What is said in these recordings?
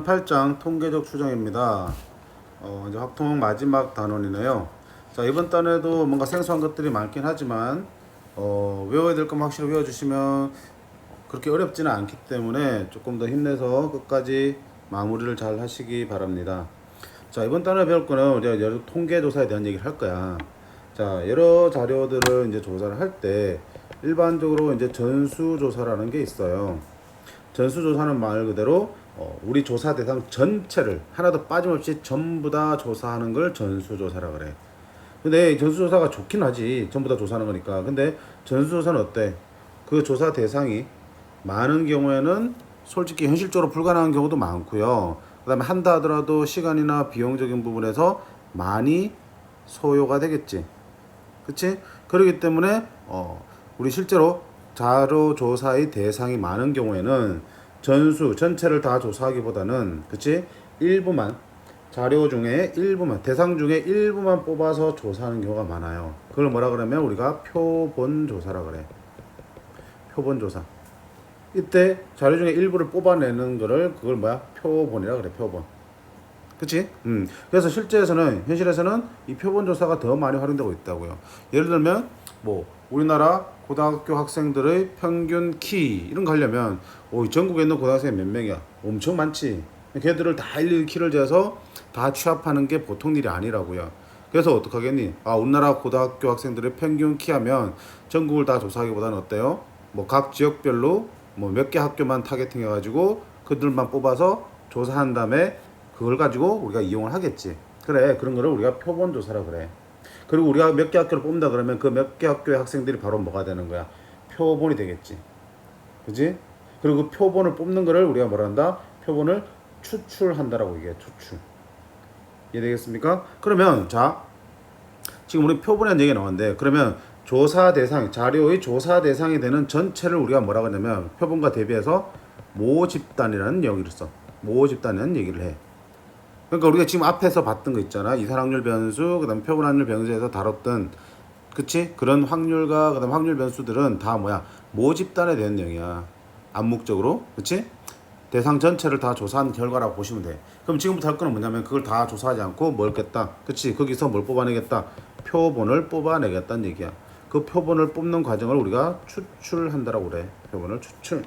8장 통계적 추정입니다. 이제 확통 마지막 단원이네요. 자, 이번 단에도 뭔가 생소한 것들이 많긴 하지만 외워야 될 것만 확실히 외워주시면 그렇게 어렵지는 않기 때문에 조금 더 힘내서 끝까지 마무리를 잘 하시기 바랍니다. 자, 이번 단에 배울 거는 우리가 여러 통계 조사에 대한 얘기를 할 거야. 자, 여러 자료들을 이제 조사를 할 때 일반적으로 이제 전수조사라는 게 있어요. 전수조사는 말 그대로 우리 조사 대상 전체를 하나도 빠짐없이 전부 다 조사하는 걸 전수조사라 그래. 근데 전수조사가 좋긴 하지. 전부 다 조사하는 거니까. 근데 전수조사는 어때? 그 조사 대상이 많은 경우에는 솔직히 현실적으로 불가능한 경우도 많고요. 그 다음에 한다 하더라도 시간이나 비용적인 부분에서 많이 소요가 되겠지. 그치? 그렇기 때문에 우리 실제로 자료 조사의 대상이 많은 경우에는 전체를 다 조사하기보다는, 그치? 일부만, 자료 중에 일부만, 대상 중에 일부만 뽑아서 조사하는 경우가 많아요. 그걸 뭐라 그러면 우리가 표본 조사라 그래. 표본 조사. 이때 자료 중에 일부를 뽑아내는 거를 그걸 뭐야? 표본이라 그래. 표본. 그치? 그래서 실제에서는, 현실에서는 이 표본 조사가 더 많이 활용되고 있다고요. 예를 들면 뭐 우리나라 고등학교 학생들의 평균 키 이런 거 하려면 전국에 있는 고등학생이 몇 명이야? 엄청 많지. 걔들을 다 일일이 키를 재서 다 취합하는 게 보통 일이 아니라고요. 그래서 어떡하겠니? 우리나라 고등학교 학생들의 평균 키 하면 전국을 다 조사하기보다는 어때요? 뭐 각 지역별로 뭐 몇 개 학교만 타겟팅 해가지고 그들만 뽑아서 조사한 다음에 그걸 가지고 우리가 이용을 하겠지. 그래, 그런 거를 우리가 표본 조사라 그래. 그리고 우리가 몇 개 학교를 뽑는다 그러면 그 몇 개 학교의 학생들이 바로 뭐가 되는 거야? 표본이 되겠지. 그지? 그리고 그 표본을 뽑는 거를 우리가 뭐라 한다? 표본을 추출한다라고 얘기해. 추출. 이해되겠습니까? 그러면 자, 지금 우리 표본이라는 얘기가 나왔는데, 그러면 조사 대상, 자료의 조사 대상이 되는 전체를 우리가 뭐라고 하냐면 표본과 대비해서 모집단이라는 얘기를 써. 모집단이라는 얘기를 해. 그러니까 우리가 지금 앞에서 봤던 거 있잖아. 이산 확률 변수, 그 다음에 표본 확률 변수에서 다뤘던, 그치? 그런 확률과 그 다음 확률 변수들은 다 뭐야? 모집단에 대한 내용이야. 암묵적으로. 그치? 대상 전체를 다 조사한 결과라고 보시면 돼. 그럼 지금부터 할 거는 뭐냐면 그걸 다 조사하지 않고 뭘 겠다? 그치? 거기서 뭘 뽑아내겠다? 표본을 뽑아내겠다는 얘기야. 그 표본을 뽑는 과정을 우리가 추출한다라고 그래. 표본을 추출.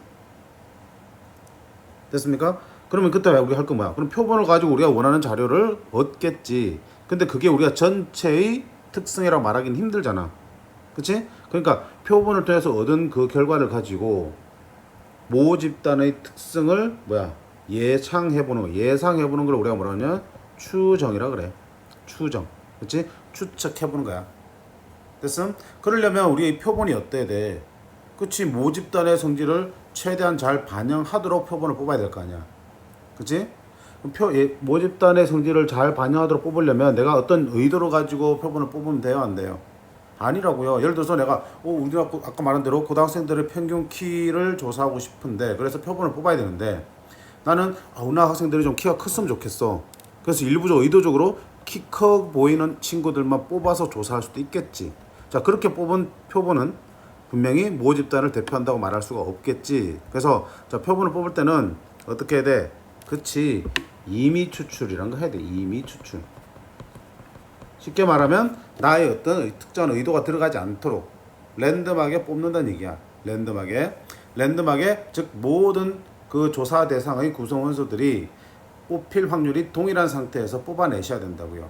됐습니까? 그러면 그때 우리가 할 건 뭐야? 그럼 표본을 가지고 우리가 원하는 자료를 얻겠지. 근데 그게 우리가 전체의 특성이라고 말하기는 힘들잖아. 그치? 그러니까 표본을 통해서 얻은 그 결과를 가지고 모집단의 특성을 뭐야? 예상해보는 거. 예상해보는 걸 우리가 뭐라 하냐? 추정이라 그래. 추정. 그치? 추측해보는 거야. 됐음? 그러려면 우리 의 표본이 어때야 돼? 그치? 모집단의 성질을 최대한 잘 반영하도록 표본을 뽑아야 될 거 아니야. 그치? 모집단의 성질을 잘 반영하도록 뽑으려면 내가 어떤 의도를 가지고 표본을 뽑으면 돼요, 안 돼요? 아니라고요. 예를 들어서 내가 우리가 아까 말한 대로 고등학생들의 평균 키를 조사하고 싶은데, 그래서 표본을 뽑아야 되는데, 나는 우리나라 학생들이 좀 키가 컸으면 좋겠어. 그래서 일부적 의도적으로 키 커 보이는 친구들만 뽑아서 조사할 수도 있겠지. 자, 그렇게 뽑은 표본은 분명히 모집단을 대표한다고 말할 수가 없겠지. 그래서 자, 표본을 뽑을 때는 어떻게 해야 돼? 그치, 임의 추출이란 거 해야 돼. 임의 추출. 쉽게 말하면 나의 어떤 특정한 의도가 들어가지 않도록 랜덤하게 뽑는다는 얘기야. 랜덤하게, 즉 모든 그 조사 대상의 구성 원소들이 뽑힐 확률이 동일한 상태에서 뽑아내셔야 된다고요.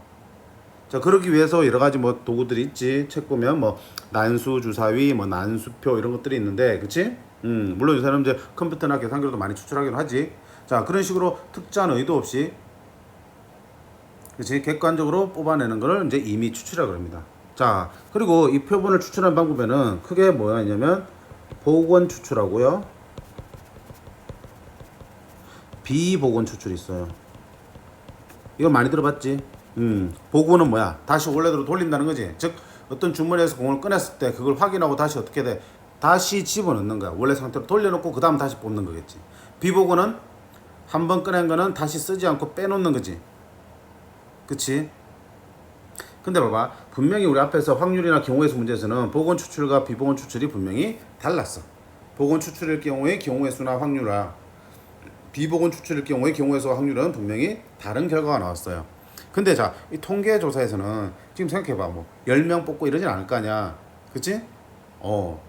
자, 그러기 위해서 여러 가지 뭐 도구들이 있지. 책 보면 뭐 난수 주사위, 뭐 난수표 이런 것들이 있는데, 그치? 물론 요새는 이제 컴퓨터나 계산기로도 많이 추출하긴 하지. 자, 그런 식으로 특정한 의도 없이, 그치? 객관적으로 뽑아내는 거를 이제 임의 추출이라고 합니다. 자, 그리고 이 표본을 추출하는 방법에는 크게 뭐냐면 복원 추출하고요, 비복원 추출이 있어요. 이거 많이 들어봤지? 복원은 뭐야? 다시 원래대로 돌린다는 거지. 즉 어떤 주머니에서 공을 꺼냈을 때 그걸 확인하고 다시 어떻게 돼? 다시 집어넣는 거야. 원래 상태로 돌려놓고 그 다음 다시 뽑는 거겠지. 비복원은 한 번 꺼낸 거는 다시 쓰지 않고 빼놓는 거지. 그치? 근데 봐봐, 분명히 우리 앞에서 확률이나 경우의 수 문제에서는 복원 추출과 비복원 추출이 분명히 달랐어. 복원 추출일 경우의 경우의 수나 확률과 비보건 추출일 경우의 경우에서 확률은 분명히 다른 결과가 나왔어요. 근데 자, 이 통계 조사에서는 지금 생각해봐, 뭐 10명 뽑고 이러진 않을 거 아니야, 그치?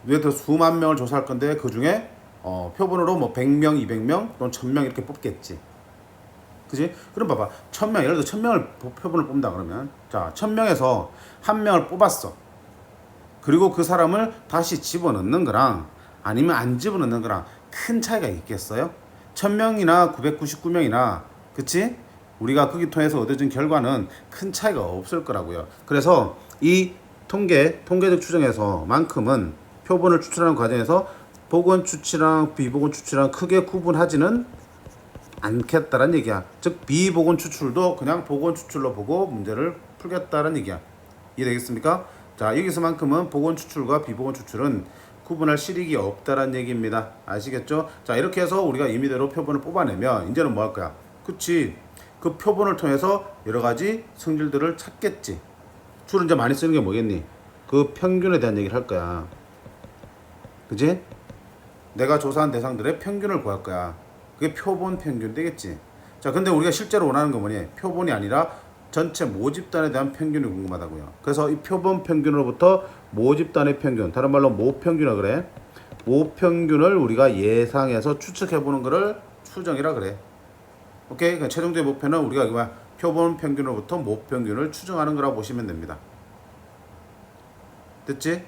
예를 들어 수만 명을 조사할 건데 그 중에 표본으로 뭐 100명, 200명 또는 1000명 이렇게 뽑겠지. 그지? 그럼 봐봐, 1000명, 예를 들어 1000명을 표본을 뽑는다 그러면, 자, 1000명에서 한 명을 뽑았어. 그리고 그 사람을 다시 집어넣는 거랑 아니면 안 집어넣는 거랑 큰 차이가 있겠어요? 1000명이나 999명이나, 그치? 우리가 거기 통해서 얻어진 결과는 큰 차이가 없을 거라고요. 그래서 이 통계적 추정에서만큼은 표본을 추출하는 과정에서 보건 추출이랑 비보건 추출이랑 크게 구분하지는 않겠다는 얘기야. 즉 비보건 추출도 그냥 보건 추출로 보고 문제를 풀겠다는 얘기야. 이해되겠습니까? 자, 여기서만큼은 보건 추출과 비보건 추출은 구분할 실익이 없다는 얘기입니다. 아시겠죠? 자, 이렇게 해서 우리가 임의대로 표본을 뽑아내면 이제는 뭐 할 거야? 그치? 그 표본을 통해서 여러 가지 성질들을 찾겠지. 주로 이제 많이 쓰는 게 뭐겠니? 그 평균에 대한 얘기를 할 거야. 그지? 내가 조사한 대상들의 평균을 구할 거야. 그게 표본 평균 되겠지. 자, 근데 우리가 실제로 원하는 건 뭐니? 표본이 아니라 전체 모집단에 대한 평균이 궁금하다고요. 그래서 이 표본 평균으로부터 모집단의 평균, 다른 말로 모평균이라 그래. 모평균을 우리가 예상해서 추측해보는 거를 추정이라 그래. 오케이? 그러니까 최종적인 목표는 우리가 뭐야? 표본 평균으로부터 모평균을 추정하는 거라고 보시면 됩니다. 됐지?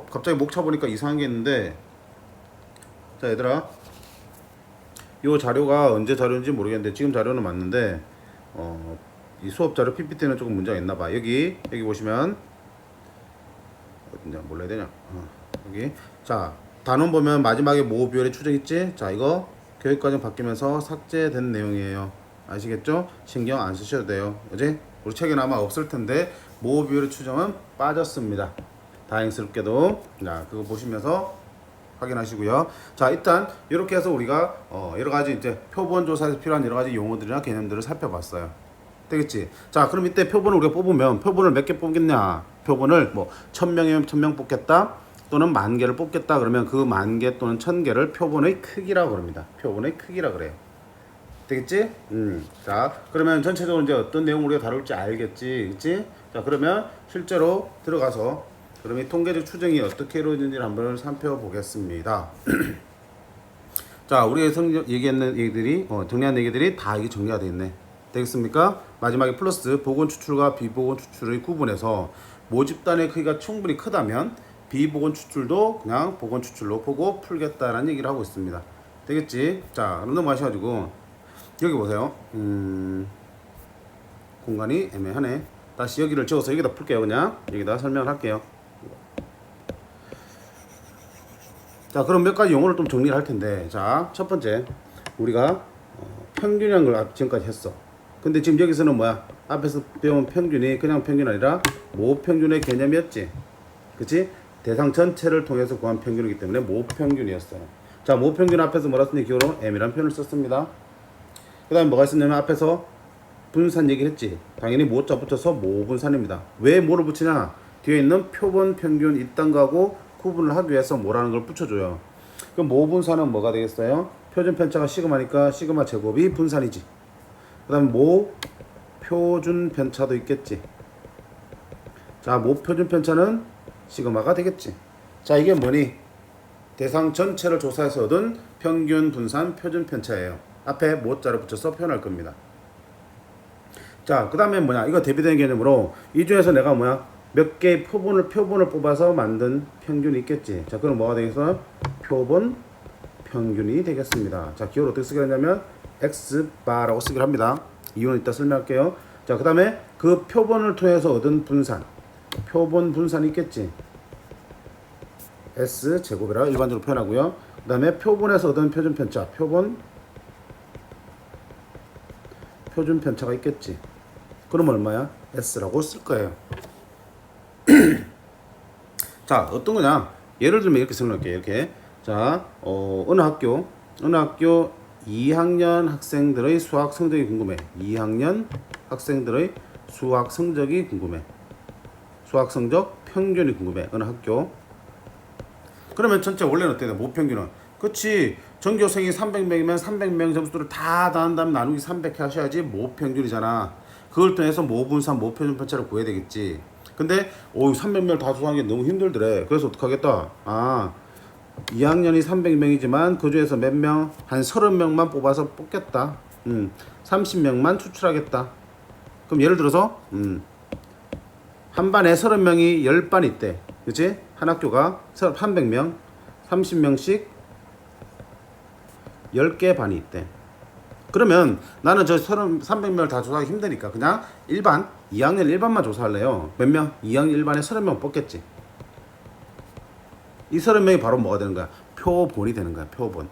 갑자기 목 차보니까 이상한 게 있는데, 자, 얘들아, 이 자료가 언제 자료인지 모르겠는데 지금 자료는 맞는데 이 수업 자료 PPT는 조금 문제가 있나 봐. 여기 보시면 어딘지 몰라야 되냐? 여기, 자, 단원 보면 마지막에 모 비율의 추정 있지? 자, 이거 교육과정 바뀌면서 삭제된 내용이에요. 아시겠죠? 신경 안 쓰셔도 돼요. 그지? 우리 책에는 아마 없을 텐데 모 비율의 추정은 빠졌습니다. 다행스럽게도. 자, 그거 보시면서 확인하시고요. 자, 일단 이렇게 해서 우리가 여러 가지 이제 표본 조사에서 필요한 여러 가지 용어들이나 개념들을 살펴봤어요. 되겠지? 자, 그럼 이때 표본을 우리가 뽑으면 표본을 몇 개 뽑겠냐? 표본을 뭐 1000명이면 1000명 뽑겠다, 또는 10,000개를 뽑겠다 그러면 그 10,000개 또는 1000개를 표본의 크기라고 그럽니다. 표본의 크기라 그래요. 되겠지? 자, 그러면 전체적으로 이제 어떤 내용을 우리가 다룰지 알겠지? 그치? 자, 그러면 실제로 들어가서 그럼 이 통계적 추정이 어떻게 이루어지는지를 한번 살펴보겠습니다. 자, 우리가 얘기했는 얘기들이, 정리한 얘기들이 다 이게 정리가 되어 있네. 되겠습니까? 마지막에 플러스 보건 추출과 비보건 추출의 구분해서 모집단의 크기가 충분히 크다면 비보건 추출도 그냥 보건 추출로 보고 풀겠다라는 얘기를 하고 있습니다. 되겠지? 자, 그럼 넘어가셔가지고 여기 보세요. 공간이 애매하네. 다시 여기를 지워서 여기다 풀게요. 그냥 여기다 설명을 할게요. 자, 그럼 몇 가지 용어를 좀 정리를 할 텐데, 자, 첫 번째 우리가 평균이라는 걸 지금까지 했어. 근데 지금 여기서는 뭐야? 앞에서 배운 평균이 그냥 평균이 아니라 모평균의 개념이었지. 그치? 대상 전체를 통해서 구한 평균이기 때문에 모평균이었어요. 자, 모평균 앞에서 뭐라 썼니? 기호로 M이라는 표현을 썼습니다. 그 다음에 뭐가 있었냐면 앞에서 분산 얘기를 했지. 당연히 모자 붙여서 모분산입니다. 왜 모를 붙이냐? 뒤에 있는 표본 평균 이딴 거하고 구분을 하기 위해서 뭐라는 걸 붙여줘요. 그럼 모분산은 뭐가 되겠어요? 표준 편차가 시그마니까 시그마 제곱이 분산이지. 그 다음에 모 표준 편차도 있겠지. 자, 모 표준 편차는 시그마가 되겠지. 자, 이게 뭐니? 대상 전체를 조사해서 얻은 평균 분산 표준 편차예요. 앞에 모자를 붙여서 표현할 겁니다. 자, 그 다음에 뭐냐? 이거 대비되는 개념으로 이 중에서 내가 뭐야? 몇 개의 표본을 뽑아서 만든 평균이 있겠지. 자, 그럼 뭐가 되겠어? 표본 평균이 되겠습니다. 자, 기호를 어떻게 쓰게 하냐면 X바라고 쓰기로 합니다. 이유는 이따 설명할게요. 자, 그 다음에 그 표본을 통해서 얻은 분산, 표본 분산이 있겠지. S제곱이라 일반적으로 표현하고요. 그 다음에 표본에서 얻은 표준 편차, 표준 편차가 있겠지. 그럼 얼마야? S라고 쓸 거예요. 자, 어떤 거냐? 예를 들면 이렇게 설명할게요. 이렇게. 자, 어느 학교 2학년 학생들의 수학 성적이 궁금해. 2학년 학생들의 수학 성적이 궁금해. 수학 성적 평균이 궁금해. 어느 학교. 그러면 전체 원래는 어때요? 모평균은. 그치. 전교생이 300명이면 300명 점수를 다 더한 다음 나누기 300 하셔야지 모평균이잖아. 그걸 통해서 모분산, 모표준 편차를 구해야 되겠지. 근데 300명을 다 조사하는 게 너무 힘들더래. 그래서 어떡하겠다. 2학년이 300명이지만 그 중에서 몇 명? 한 30명만 뽑아서 뽑겠다. 30명만 추출하겠다. 그럼 예를 들어서 한 반에 30명이 10반 있대. 그치? 한 학교가 300명, 30명씩 10개 반이 있대. 그러면 나는 저 300명을 다 조사하기 힘드니까 그냥 2학년 1반만 조사할래요. 몇 명? 2학년 1반에 30명 뽑겠지. 이 30명이 바로 뭐가 되는 거야? 표본이 되는 거야. 표본.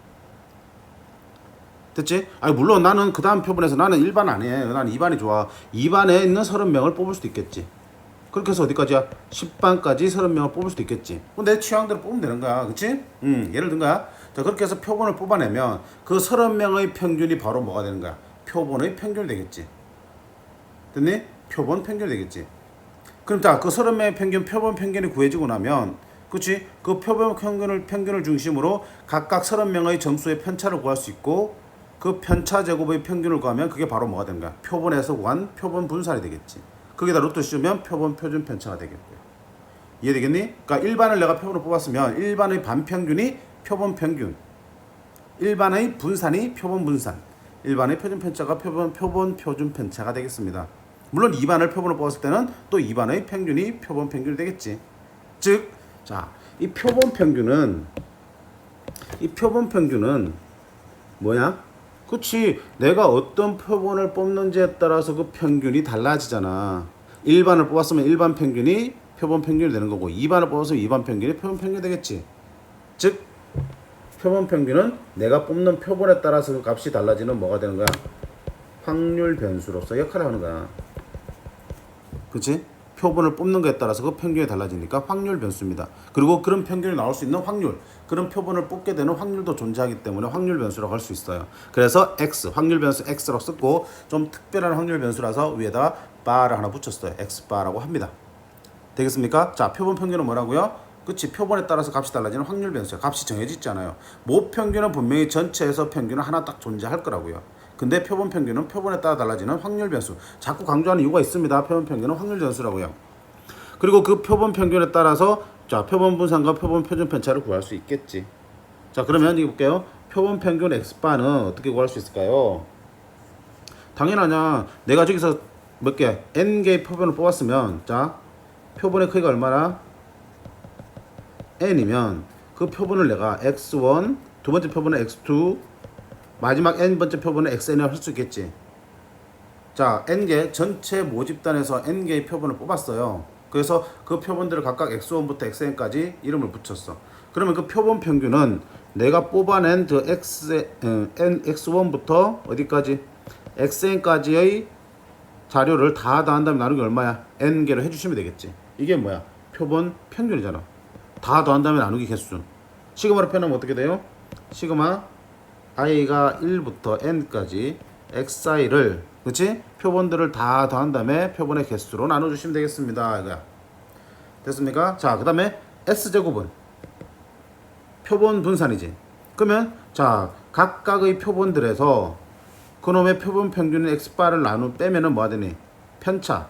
됐지? 아니 물론 나는 그 다음 표본에서 나는 1반 안 해. 나는 2반이 좋아. 2반에 있는 30명을 뽑을 수도 있겠지. 그렇게 해서 어디까지야? 10반까지 30명을 뽑을 수도 있겠지. 내 취향대로 뽑으면 되는 거야. 그치? 예를 든 거야. 자, 그렇게 해서 표본을 뽑아내면 그 30명의 평균이 바로 뭐가 되는 거야? 표본의 평균이 되겠지. 됐니? 표본 평균이 되겠지. 그럼 자, 그 30명의 평균, 표본 평균이 구해지고 나면 그치? 그 표본 평균을 중심으로 각각 30명의 점수의 편차를 구할 수 있고 그 편차 제곱의 평균을 구하면 그게 바로 뭐가 되는 거야? 표본에서 구한 표본 분산이 되겠지. 거기다 루트 씌우면 표본 표준 편차가 되겠고요. 이해되겠니? 그러니까 1반을 내가 표본으로 뽑았으면 1반의 반평균이 표본 평균, 1반의 분산이 표본 분산, 1반의 표준 편차가 표본 표준 편차가 되겠습니다. 물론 2반을 표본으로 뽑았을 때는 또 2반의 평균이 표본 평균이 되겠지. 즉, 자, 이 표본 평균은 뭐냐? 그치. 내가 어떤 표본을 뽑는지에 따라서 그 평균이 달라지잖아. 1반을 뽑았으면 1반 평균이 표본 평균이 되는 거고 2반을 뽑았으면 2반 평균이 표본 평균이 되겠지. 즉 표본 평균은 내가 뽑는 표본에 따라서 그 값이 달라지는 뭐가 되는 거야? 확률 변수로서 역할을 하는 거야. 그치? 표본을 뽑는 것에 따라서 그 평균이 달라지니까 확률 변수입니다. 그리고 그런 평균이 나올 수 있는 확률, 그런 표본을 뽑게 되는 확률도 존재하기 때문에 확률 변수라고 할 수 있어요. 그래서 X, 확률 변수 X라고 썼고 좀 특별한 확률 변수라서 위에다 바를 하나 붙였어요. X바라고 합니다. 되겠습니까? 자, 표본 평균은 뭐라고요? 그치, 표본에 따라서 값이 달라지는 확률 변수야. 값이 정해져 있잖아요. 모평균은 분명히 전체에서 평균은 하나 딱 존재할 거라고요. 근데 표본 평균은 표본에 따라 달라지는 확률 변수. 자꾸 강조하는 이유가 있습니다. 표본 평균은 확률 변수라고요. 그리고 그 표본 평균에 따라서 자, 표본 분산과 표본 표준 편차를 구할 수 있겠지. 자, 그러면 이거 볼게요. 표본 평균 X바는 어떻게 구할 수 있을까요? 당연하냐. 내가 저기서 몇 개, N개의 표본을 뽑았으면 자, 표본의 크기가 얼마나? N이면 그 표본을 내가 X1, 두 번째 표본은 X2, 마지막 N번째 표본은 XN을 할 수 있겠지. 자, N개 전체 모집단에서 N개의 표본을 뽑았어요. 그래서 그 표본들을 각각 X1부터 XN까지 이름을 붙였어. 그러면 그 표본 평균은 내가 뽑아낸 저 X1부터 어디까지? XN까지의 자료를 다 더한 다음에 나누기 얼마야? N개로 해주시면 되겠지. 이게 뭐야? 표본 평균이잖아. 다 더한 다음에 나누기 개수. 시그마로 표현하면 어떻게 돼요? 시그마 i가 1부터 n까지 xi를 그치? 표본들을 다 더한 다음에 표본의 개수로 나눠주시면 되겠습니다. 이거야. 됐습니까? 자, 그 다음에 s제곱은 표본 분산이지. 그러면 자, 각각의 표본들에서 그놈의 표본 평균인 x바를 빼면은 뭐가 되니? 편차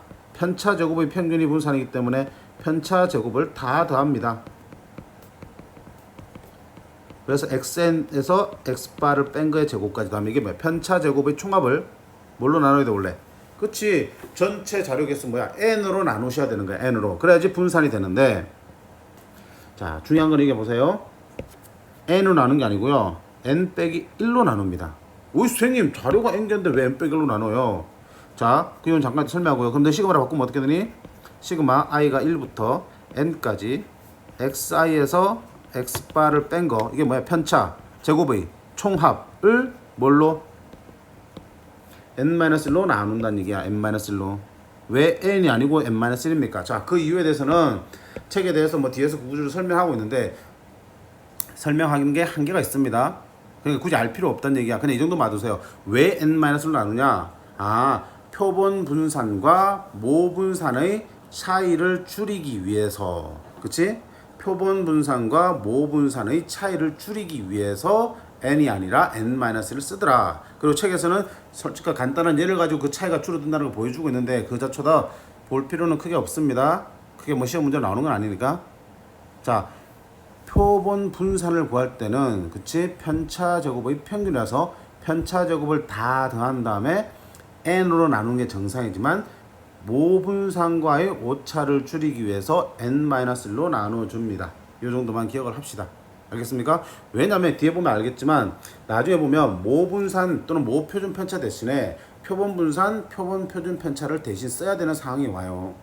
제곱의 평균이 분산이기 때문에 편차 제곱을 다 더합니다. 그래서 xn에서 x바를 뺀 거의 제곱까지 더하면 이게 뭐야? 편차 제곱의 총합을 뭘로 나눠야 돼 원래? 그치? 전체 자료 개수 뭐야? n으로 나누셔야 되는 거야. n으로. 그래야지 분산이 되는데 자, 중요한 건 이게 보세요. n으로 나누는 게 아니고요. n 빼기 1로 나눕니다. 오이 선생님 자료가 n개인데 왜 n 빼기 1로 나눠요? 자, 그건 잠깐 설명하고요. 그럼 내 시그마를 바꾸면 어떻게 되니? 시그마 i가 1부터 n까지 xi에서 x바를 뺀 거 이게 뭐야? 편차 제곱의 총합을 뭘로? n-1로 나눈다는 얘기야. n-1로. 왜 n이 아니고 n-1입니까? 자, 그 이유에 대해서는 책에 대해서 뭐 뒤에서 구조를 설명하고 있는데 설명하는 게 한계가 있습니다. 그러니까 굳이 알 필요 없다는 얘기야. 그냥 이 정도 봐두세요. 왜 n-로 나누냐? 표본 분산과 모분산의 차이를 줄이기 위해서. 그치? 표본 분산과 모 분산의 차이를 줄이기 위해서 n이 아니라 n-를 쓰더라. 그리고 책에서는 솔직히 간단한 예를 가지고 그 차이가 줄어든다는 걸 보여주고 있는데 그 자체다 볼 필요는 크게 없습니다. 그게 뭐 시험 문제 나오는 건 아니니까. 자, 표본 분산을 구할 때는 그치 편차 제곱의 평균이라서 편차 제곱을 다 더한 다음에 n으로 나누는 게 정상이지만 모 분산과의 오차를 줄이기 위해서 n-1로 나눠줍니다. 이 정도만 기억을 합시다. 알겠습니까? 왜냐면 뒤에 보면 알겠지만 나중에 보면 모 분산 또는 모 표준 편차 대신에 표본 분산, 표본 표준 편차를 대신 써야 되는 상황이 와요.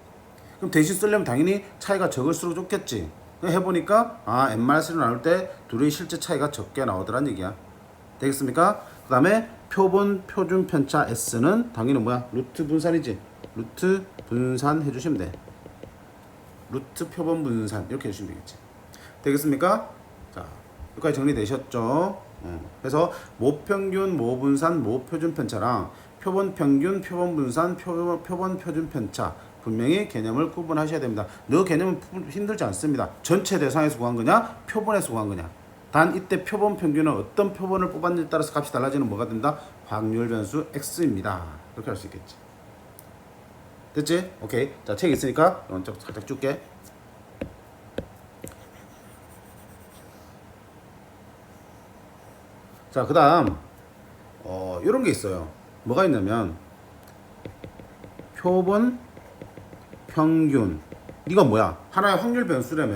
그럼 대신 쓰려면 당연히 차이가 적을수록 좋겠지. 해보니까 n-1로 나눌 때 둘의 실제 차이가 적게 나오더란 얘기야. 되겠습니까? 그 다음에 표본 표준 편차 S는 당연히 뭐야? 루트 분산이지. 루트 분산 해주시면 돼. 루트 표본 분산 이렇게 해주시면 되겠지. 되겠습니까? 자, 여기까지 정리되셨죠? 그래서 모평균, 모분산, 모표준 편차랑 표본 평균, 표본 분산, 표본 표준 편차 분명히 개념을 구분하셔야 됩니다. 너 개념은 힘들지 않습니다. 전체 대상에서 구한 거냐, 표본에서 구한 거냐. 단 이때 표본 평균은 어떤 표본을 뽑았느냐에 따라서 값이 달라지는 뭐가 된다? 확률 변수 x입니다. 이렇게 할 수 있겠지. 됐지? 오케이. 자, 책 있으니까 오른쪽 살짝 줄게. 자, 그 다음 이런 게 있어요. 뭐가 있냐면 표본 평균 이건 뭐야? 하나의 확률 변수라며.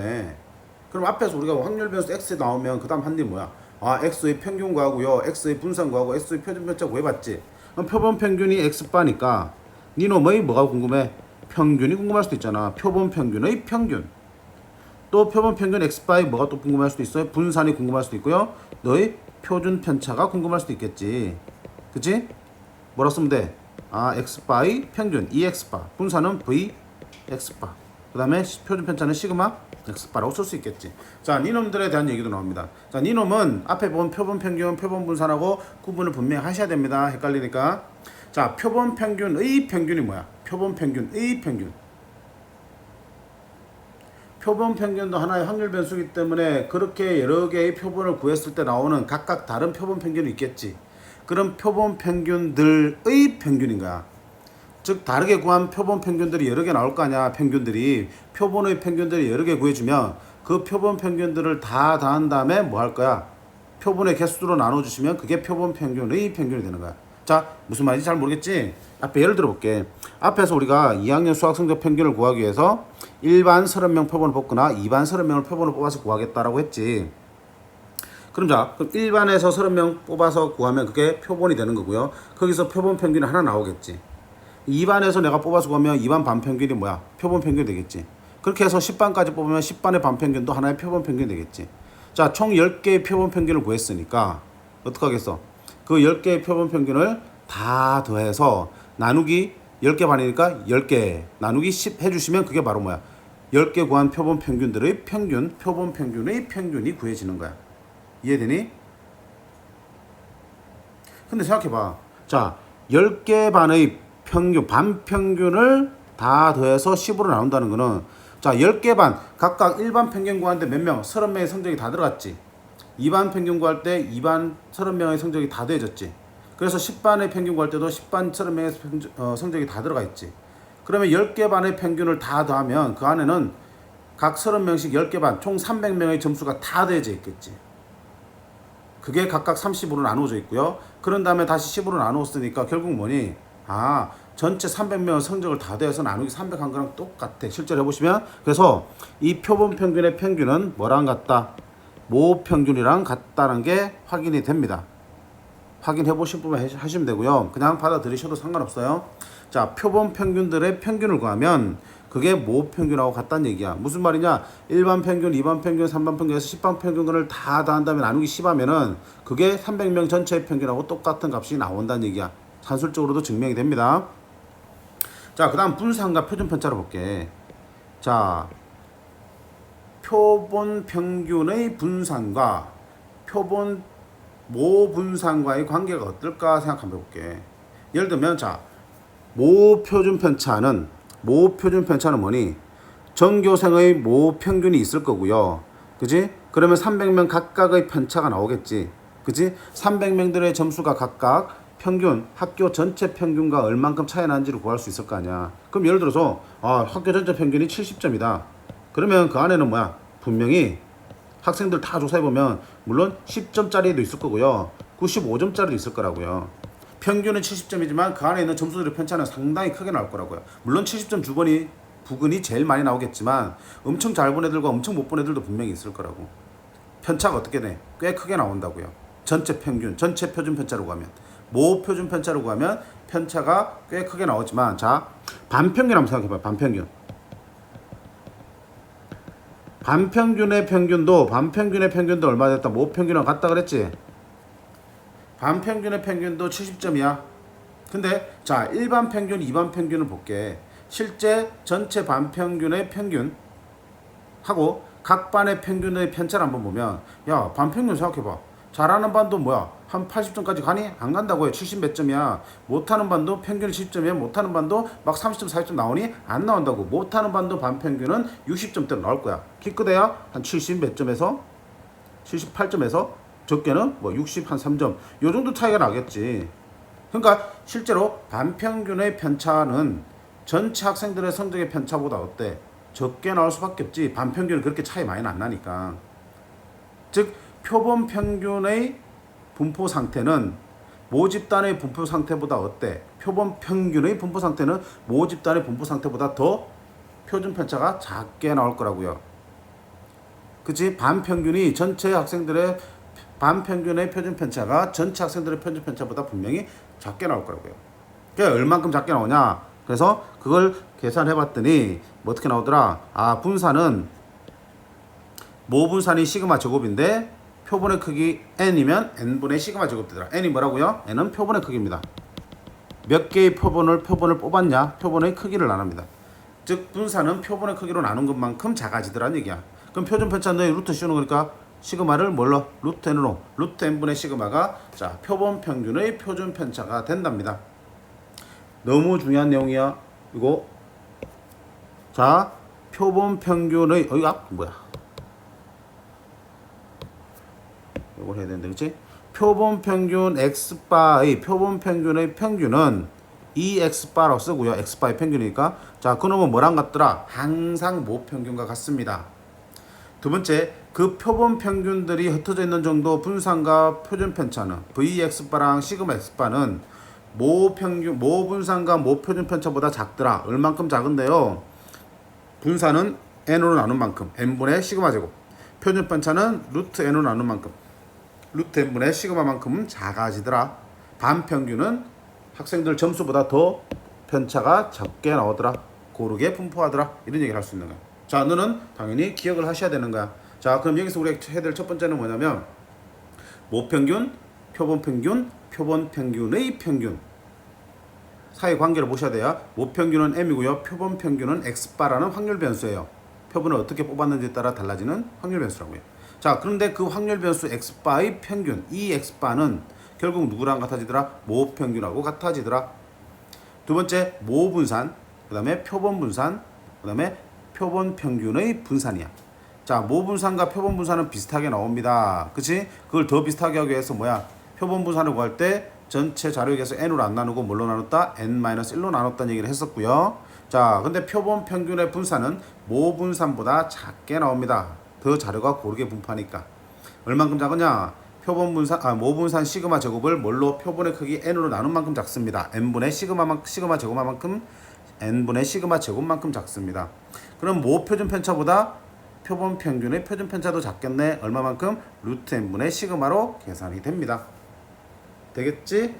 그럼 앞에서 우리가 확률 변수 x 나오면 그 다음 한 뒤 뭐야? x의 평균 구하고요, x의 분산 구하고 x의 표준 편차 구해봤지. 그럼 표본 평균이 x바니까 니놈의 뭐가 궁금해? 평균이 궁금할 수도 있잖아. 표본 평균의 평균. 또 표본 평균 x바의 뭐가 또 궁금할 수도 있어요? 분산이 궁금할 수도 있고요. 너의 표준 편차가 궁금할 수도 있겠지. 그치? 뭐라 쓰면 돼? x바의 평균 EX바. 분산은 V x바. 그 다음에 표준 편차는 시그마 x바라고 쓸 수 있겠지. 자, 니놈들에 대한 얘기도 나옵니다. 자, 니놈은 앞에 본 표본 평균, 표본 분산하고 구분을 분명히 하셔야 됩니다. 헷갈리니까. 자, 표본 평균의 평균이 뭐야? 표본 평균의 평균. 표본 평균도 하나의 확률 변수이기 때문에 그렇게 여러 개의 표본을 구했을 때 나오는 각각 다른 표본 평균이 있겠지. 그럼 표본 평균들의 평균인 거야. 즉 다르게 구한 표본 평균들이 여러 개 나올 거 아니야. 평균들이 표본의 평균들이 여러 개 구해주면 그 표본 평균들을 다 더한 다음에 뭐 할 거야? 표본의 개수로 나눠주시면 그게 표본 평균의 평균이 되는 거야. 자, 무슨 말인지 잘 모르겠지? 앞에 예를 들어 볼게. 앞에서 우리가 2학년 수학 성적 평균을 구하기 위해서 일반 30명 표본을 뽑거나 2반 30명을 표본을 뽑아서 구하겠다라고 했지. 그럼 자, 그럼 1반에서 30명 뽑아서 구하면 그게 표본이 되는 거고요. 거기서 표본 평균이 하나 나오겠지. 2반에서 내가 뽑아서 구하면 2반 반평균이 뭐야? 표본 평균이 되겠지. 그렇게 해서 10반까지 뽑으면 10반의 반평균도 하나의 표본 평균이 되겠지. 자, 총 10개의 표본 평균을 구했으니까 어떻게 하겠어? 그 10개의 표본 평균을 다 더해서 나누기 10개 반이니까 10개 나누기 10 해주시면 그게 바로 뭐야? 10개 구한 표본 평균들의 평균, 표본 평균의 평균이 구해지는 거야. 이해되니? 근데 생각해봐. 자, 10개 반의 평균, 반평균을 다 더해서 10으로 나눈다는 거는 자, 10개 반, 각각 1반 평균 구하는데 몇 명? 30명의 성적이 다 들어갔지. 2반 평균 구할 때 2반 30명의 성적이 다 더해졌지. 그래서 10반의 평균 구할 때도 10반 30명의 성적이 다 들어가 있지. 그러면 10개 반의 평균을 다 더하면 그 안에는 각 30명씩 10개 반, 총 300명의 점수가 다 더해져 있겠지. 그게 각각 30으로 나누어져 있고요. 그런 다음에 다시 10으로 나누었으니까 결국 뭐니? 전체 300명의 성적을 다 더해서 나누기 300한 거랑 똑같아. 실제로 해보시면. 그래서 이 표본 평균의 평균은 뭐랑 같다? 모 평균이랑 같다는 게 확인이 됩니다. 확인해 보실 분만 하시면 되고요. 그냥 받아들이셔도 상관없어요. 자, 표본 평균들의 평균을 구하면 그게 모 평균하고 같다는 얘기야. 무슨 말이냐? 1반 평균, 2반 평균, 3반 평균에서 10반 평균을 다 더한 다음에 나누기 10 하면은 그게 300명 전체의 평균하고 똑같은 값이 나온다는 얘기야. 산술적으로도 증명이 됩니다. 자, 그 다음 분산과 표준 편차를 볼게. 자, 표본 평균의 분산과 표본 모 분산과의 관계가 어떨까 생각 한번 해볼게. 예를 들면 자, 모 표준 편차는 뭐니? 전교생의 모 평균이 있을 거고요. 그지? 그러면 300명 각각의 편차가 나오겠지. 그지? 300명들의 점수가 각각 평균, 학교 전체 평균과 얼만큼 차이 나는지를 구할 수 있을 거 아니야. 그럼 예를 들어서 학교 전체 평균이 70점이다. 그러면 그 안에는 뭐야? 분명히 학생들 다 조사해보면 물론 10점짜리도 있을 거고요. 95점짜리도 있을 거라고요. 평균은 70점이지만 그 안에 있는 점수들의 편차는 상당히 크게 나올 거라고요. 물론 70점 주번이 부근이 제일 많이 나오겠지만 엄청 잘 본 애들과 엄청 못 본 애들도 분명히 있을 거라고. 편차가 어떻게 돼? 꽤 크게 나온다고요. 전체 평균, 전체 표준 편차로 가면, 모 표준 편차로 가면 편차가 꽤 크게 나오지만, 자, 반평균 한번 생각해봐요. 반평균. 반평균의 평균도 얼마 됐다? 모 평균이랑 같다 그랬지? 반평균의 평균도 70점이야. 근데 자, 일반 평균, 이반 평균을 볼게. 실제 전체 반평균의 평균 하고 각 반의 평균의 편차를 한번 보면, 야, 반평균 생각해봐. 잘하는 반도 뭐야? 한 80점까지 가니? 안 간다고 해. 70 몇 점이야. 못하는 반도 평균 10점이야. 못하는 반도 막 30점, 40점 나오니? 안 나온다고. 못하는 반도 반평균은 60점대로 나올 거야. 기껏해야 한 70 몇 점에서 78점에서 적게는 뭐 60 한 3점. 요 정도 차이가 나겠지. 그러니까 실제로 반평균의 편차는 전체 학생들의 성적의 편차보다 어때? 적게 나올 수밖에 없지. 반평균은 그렇게 차이 많이 안 나니까. 즉 표본 평균의 분포 상태는 모집단의 분포 상태보다 어때? 표본 평균의 분포 상태는 모집단의 분포 상태보다 더 표준 편차가 작게 나올 거라고요. 그치? 반평균이 전체 학생들의 반평균의 표준 편차가 전체 학생들의 표준 편차보다 분명히 작게 나올 거라고요. 그러니까 얼만큼 작게 나오냐? 그래서 그걸 계산해 봤더니 뭐 어떻게 나오더라? 분산은 모분산이 시그마 제곱인데 표본의 크기 n이면 n분의 시그마 제곱 되더라. n이 뭐라고요? n은 표본의 크기입니다. 몇 개의 표본을 뽑았냐? 표본의 크기를 나눕니다. 즉 분산은 표본의 크기로 나눈 것만큼 작아지더라는 얘기야. 그럼 표준 편차는 루트 씌우는 거니까 시그마를 뭘로? 루트 n으로. 루트 n분의 시그마가 자 표본 평균의 표준 편차가 된답니다. 너무 중요한 내용이야. 이거 자 표본 평균의 뭐야? 이걸 해야 되는데, 그치? 표본 평균 x바의 표본 평균의 평균은 2x바라고 쓰고요. x바의 평균이니까. 자, 그놈은 뭐랑 같더라? 항상 모 평균과 같습니다. 두 번째, 그 표본 평균들이 흩어져 있는 정도 분산과 표준 편차는 vx바랑 시그마 x바는 모 분산과 모 표준 편차보다 작더라. 얼만큼 작은데요? 분산은 n으로 나눈 만큼, n분의 시그마 제곱. 표준 편차는 루트 n으로 나눈 만큼, 루트 n분의 시그마만큼은 작아지더라. 반평균은 학생들 점수보다 더 편차가 적게 나오더라. 고르게 분포하더라. 이런 얘기를 할 수 있는 거야. 자, 너는 당연히 기억을 하셔야 되는 거야. 자, 그럼 여기서 우리가 해야 될 첫 번째는 뭐냐면 모평균, 표본평균, 표본평균의 평균 사이 관계를 보셔야 돼요. 모평균은 m이고요. 표본평균은 x바라는 확률 변수예요. 표본을 어떻게 뽑았는지에 따라 달라지는 확률 변수라고요. 자, 그런데 그 확률 변수 x바의 평균, 이 x바는 결국 누구랑 같아지더라? 모평균하고 같아지더라. 두 번째, 모분산, 그 다음에 표본분산, 그 다음에 표본평균의 분산이야. 자, 모분산과 표본분산은 비슷하게 나옵니다. 그치? 그걸 더 비슷하게 하기 위해서 뭐야? 표본분산을 구할 때 전체 자료에서 n으로 안 나누고 뭘로 나눴다? n-1로 나눴다는 얘기를 했었고요. 자, 근데 표본평균의 분산은 모분산보다 작게 나옵니다. 더 자료가 고르게 분포하니까. 얼만큼 작으냐? 모분산 시그마 제곱을 뭘로? 표본의 크기 n으로 나눈 만큼 작습니다. n분의 시그마 제곱만큼 n분의 시그마 제곱만큼 작습니다. 그럼 모 표준 편차보다 표본 평균의 표준 편차도 작겠네. 얼마만큼? 루트 n분의 시그마로 계산이 됩니다. 되겠지?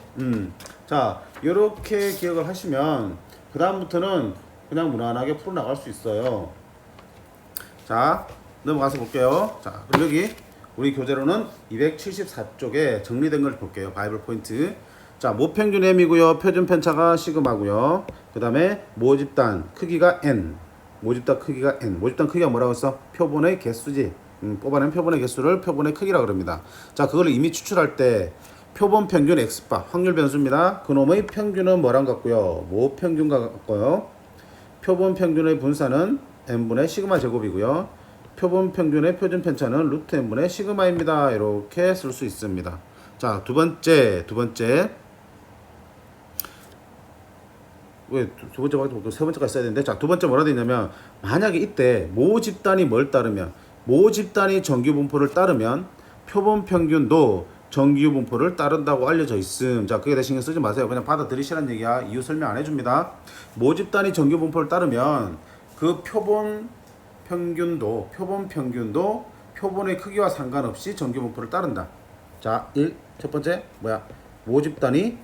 자, 이렇게 기억을 하시면 그 다음부터는 그냥 무난하게 풀어나갈 수 있어요. 자, 넘어가서 볼게요. 자, 그럼 여기 우리 교재로는 274쪽에 정리된 걸 볼게요. 바이블 포인트. 자, 모평균 m이고요. 표준 편차가 시그마고요. 그 다음에 모집단 크기가 n. 모집단 크기가 n. 모집단 크기가 뭐라고 했어? 표본의 개수지. 뽑아낸 표본의 개수를 표본의 크기라고 그럽니다. 자, 그걸 이미 추출할 때 표본 평균 x바 확률 변수입니다. 그놈의 평균은 뭐랑 같고요? 모평균과 같고요. 표본 평균의 분산은 n분의 시그마 제곱이고요. 표본 평균의 표준 편차는 루트 n분의 시그마입니다. 이렇게 쓸 수 있습니다. 자, 두 번째. 왜 두 번째 말고 세 번째까지 써야 되는데, 자, 두 번째 뭐라 돼 있냐면, 만약에 이때 모 집단이 뭘 따르면, 모 집단이 정규 분포를 따르면 표본 평균도 정규 분포를 따른다고 알려져 있음. 자, 그게 대 신경 쓰지 마세요. 그냥 받아들이시라는 얘기야. 이유 설명 안 해줍니다. 모 집단이 정규 분포를 따르면 그 표본 평균도 표본의 크기와 상관없이 정규 분포를 따른다. 자, 첫 번째 뭐야? 모 집단이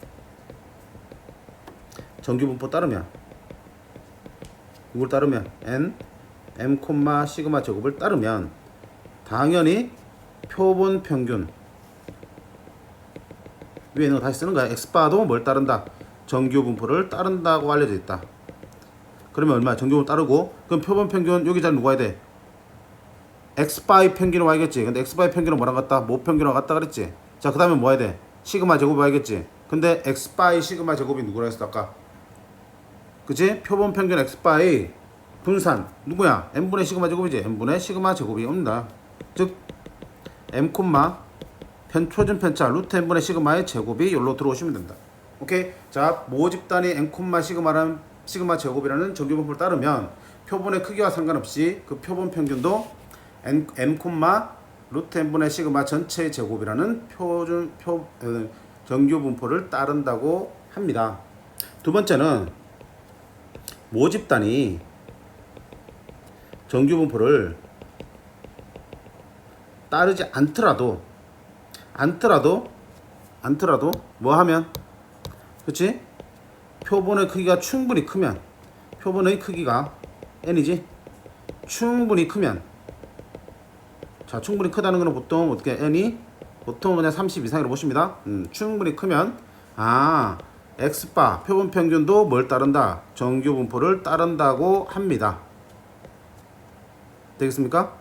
정규 분포 따르면, 이걸 따르면 m, 시그마 제곱을 따르면 당연히 표본 평균 위에 있는 거 다시 쓰는 거야. x바도 뭘 따른다? 정규 분포를 따른다고 알려져 있다. 그러면 얼마야? 정규 분포 따르고, 그럼 표본 평균 여기 잘 누가 해야 돼? x바의 평균을 와야겠지. 근데 x바의 평균은 뭐랑 같다? 모 평균이랑 같다 그랬지. 자, 그 다음에 뭐 해야 돼? 시그마 제곱이 와야겠지. 근데 x바의 시그마 제곱이 누구라 했어 아까? 그치? 표본 평균 x바의 분산 누구야? n분의 시그마 제곱이지. n분의 시그마 제곱이 옵니다. 즉 m, 표준 편차 루트 n분의 시그마의 제곱이 여기로 들어오시면 된다. 오케이? 자, 모 집단이 n, 시그마 제곱이라는 정규 분포를 따르면 표본의 크기와 상관없이 그 표본 평균도 m, 루트 n분의 시그마 전체의 제곱이라는 정규 분포를 따른다고 합니다. 두 번째는 모 집단이 정규 분포를 따르지 않더라도 뭐 하면, 그치? 표본의 크기가 충분히 크면, 표본의 크기가 n이지? 충분히 크면, 자, 충분히 크다는 거는 보통 어떻게 n이 보통 그냥 30 이상으로 보십니다. 충분히 크면 x바 표본 평균도 뭘 따른다? 정규 분포를 따른다고 합니다. 되겠습니까?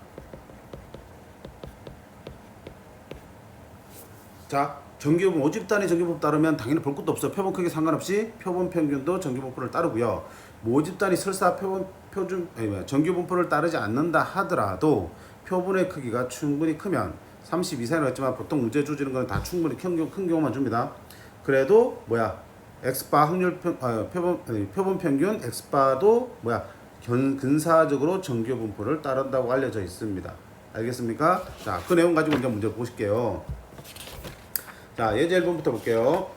자, 정규 분포, 모집단이 정규 분포 따르면 당연히 볼 것도 없어요. 표본 크기 상관없이 표본 평균도 정규 분포를 따르고요. 모집단이 설사 정규 분포를 따르지 않는다 하더라도 표본의 크기가 충분히 크면 30 이상이라고 했지만 보통 문제 주는 건 다 충분히 큰 경우만 줍니다. 그래도 뭐야? x바 표본 평균 x바도 뭐야? 근사적으로 정규 분포를 따른다고 알려져 있습니다. 알겠습니까? 자, 그 내용 가지고 이제 문제 보실게요. 자, 예제 1번부터 볼게요.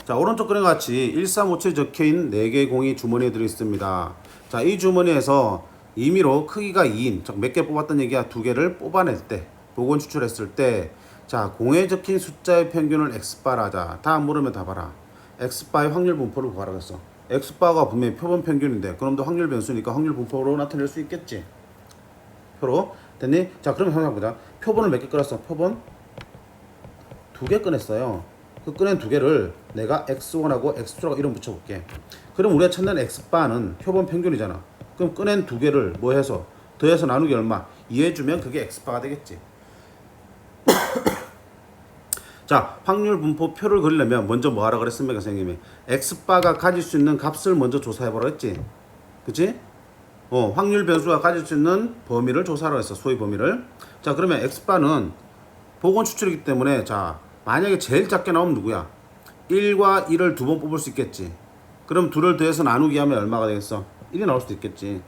자, 오른쪽 그림과 같이 1357 적혀있는 4개의 공이 주머니에 들어있습니다. 자, 이 주머니에서 임의로 크기가 2인, 몇 개 뽑았던 얘기야? 2개를 뽑아낼 때, 복원 추출했을 때, 자, 공에 적힌 숫자의 평균을 x바라 하자. 다음 물으면 답하라. x바의 확률 분포를 구하라 그랬어. x바가 분명히 표본 평균인데, 그럼도 확률 변수니까 확률 분포로 나타낼 수 있겠지. 표로. 됐니? 자, 그러면 생각해보자. 표본을 몇 개 끊었어? 표본 2개 꺼냈어요. 그 꺼낸 2개를 내가 x1하고 x2라고 이름 붙여볼게. 그럼 우리가 찾는 x바는 표본 평균이잖아. 그럼 꺼낸 2개를 뭐 해서 더해서 나누기 얼마? 2해주면 그게 x바가 되겠지. 자, 확률 분포표를 그리려면 먼저 뭐 하라 그랬습니까, 선생님이? x바가 가질 수 있는 값을 먼저 조사해보라 했지. 그치? 확률 변수가 가질 수 있는 범위를 조사하라고 했어. 소위 범위를. 자, 그러면 x바는 복원 추출이기 때문에, 자, 만약에 제일 작게 나오면 누구야? 1과 1을 2번 뽑을 수 있겠지. 그럼 2를 더해서 나누기 하면 얼마가 되겠어? 1이 나올 수도 있겠지.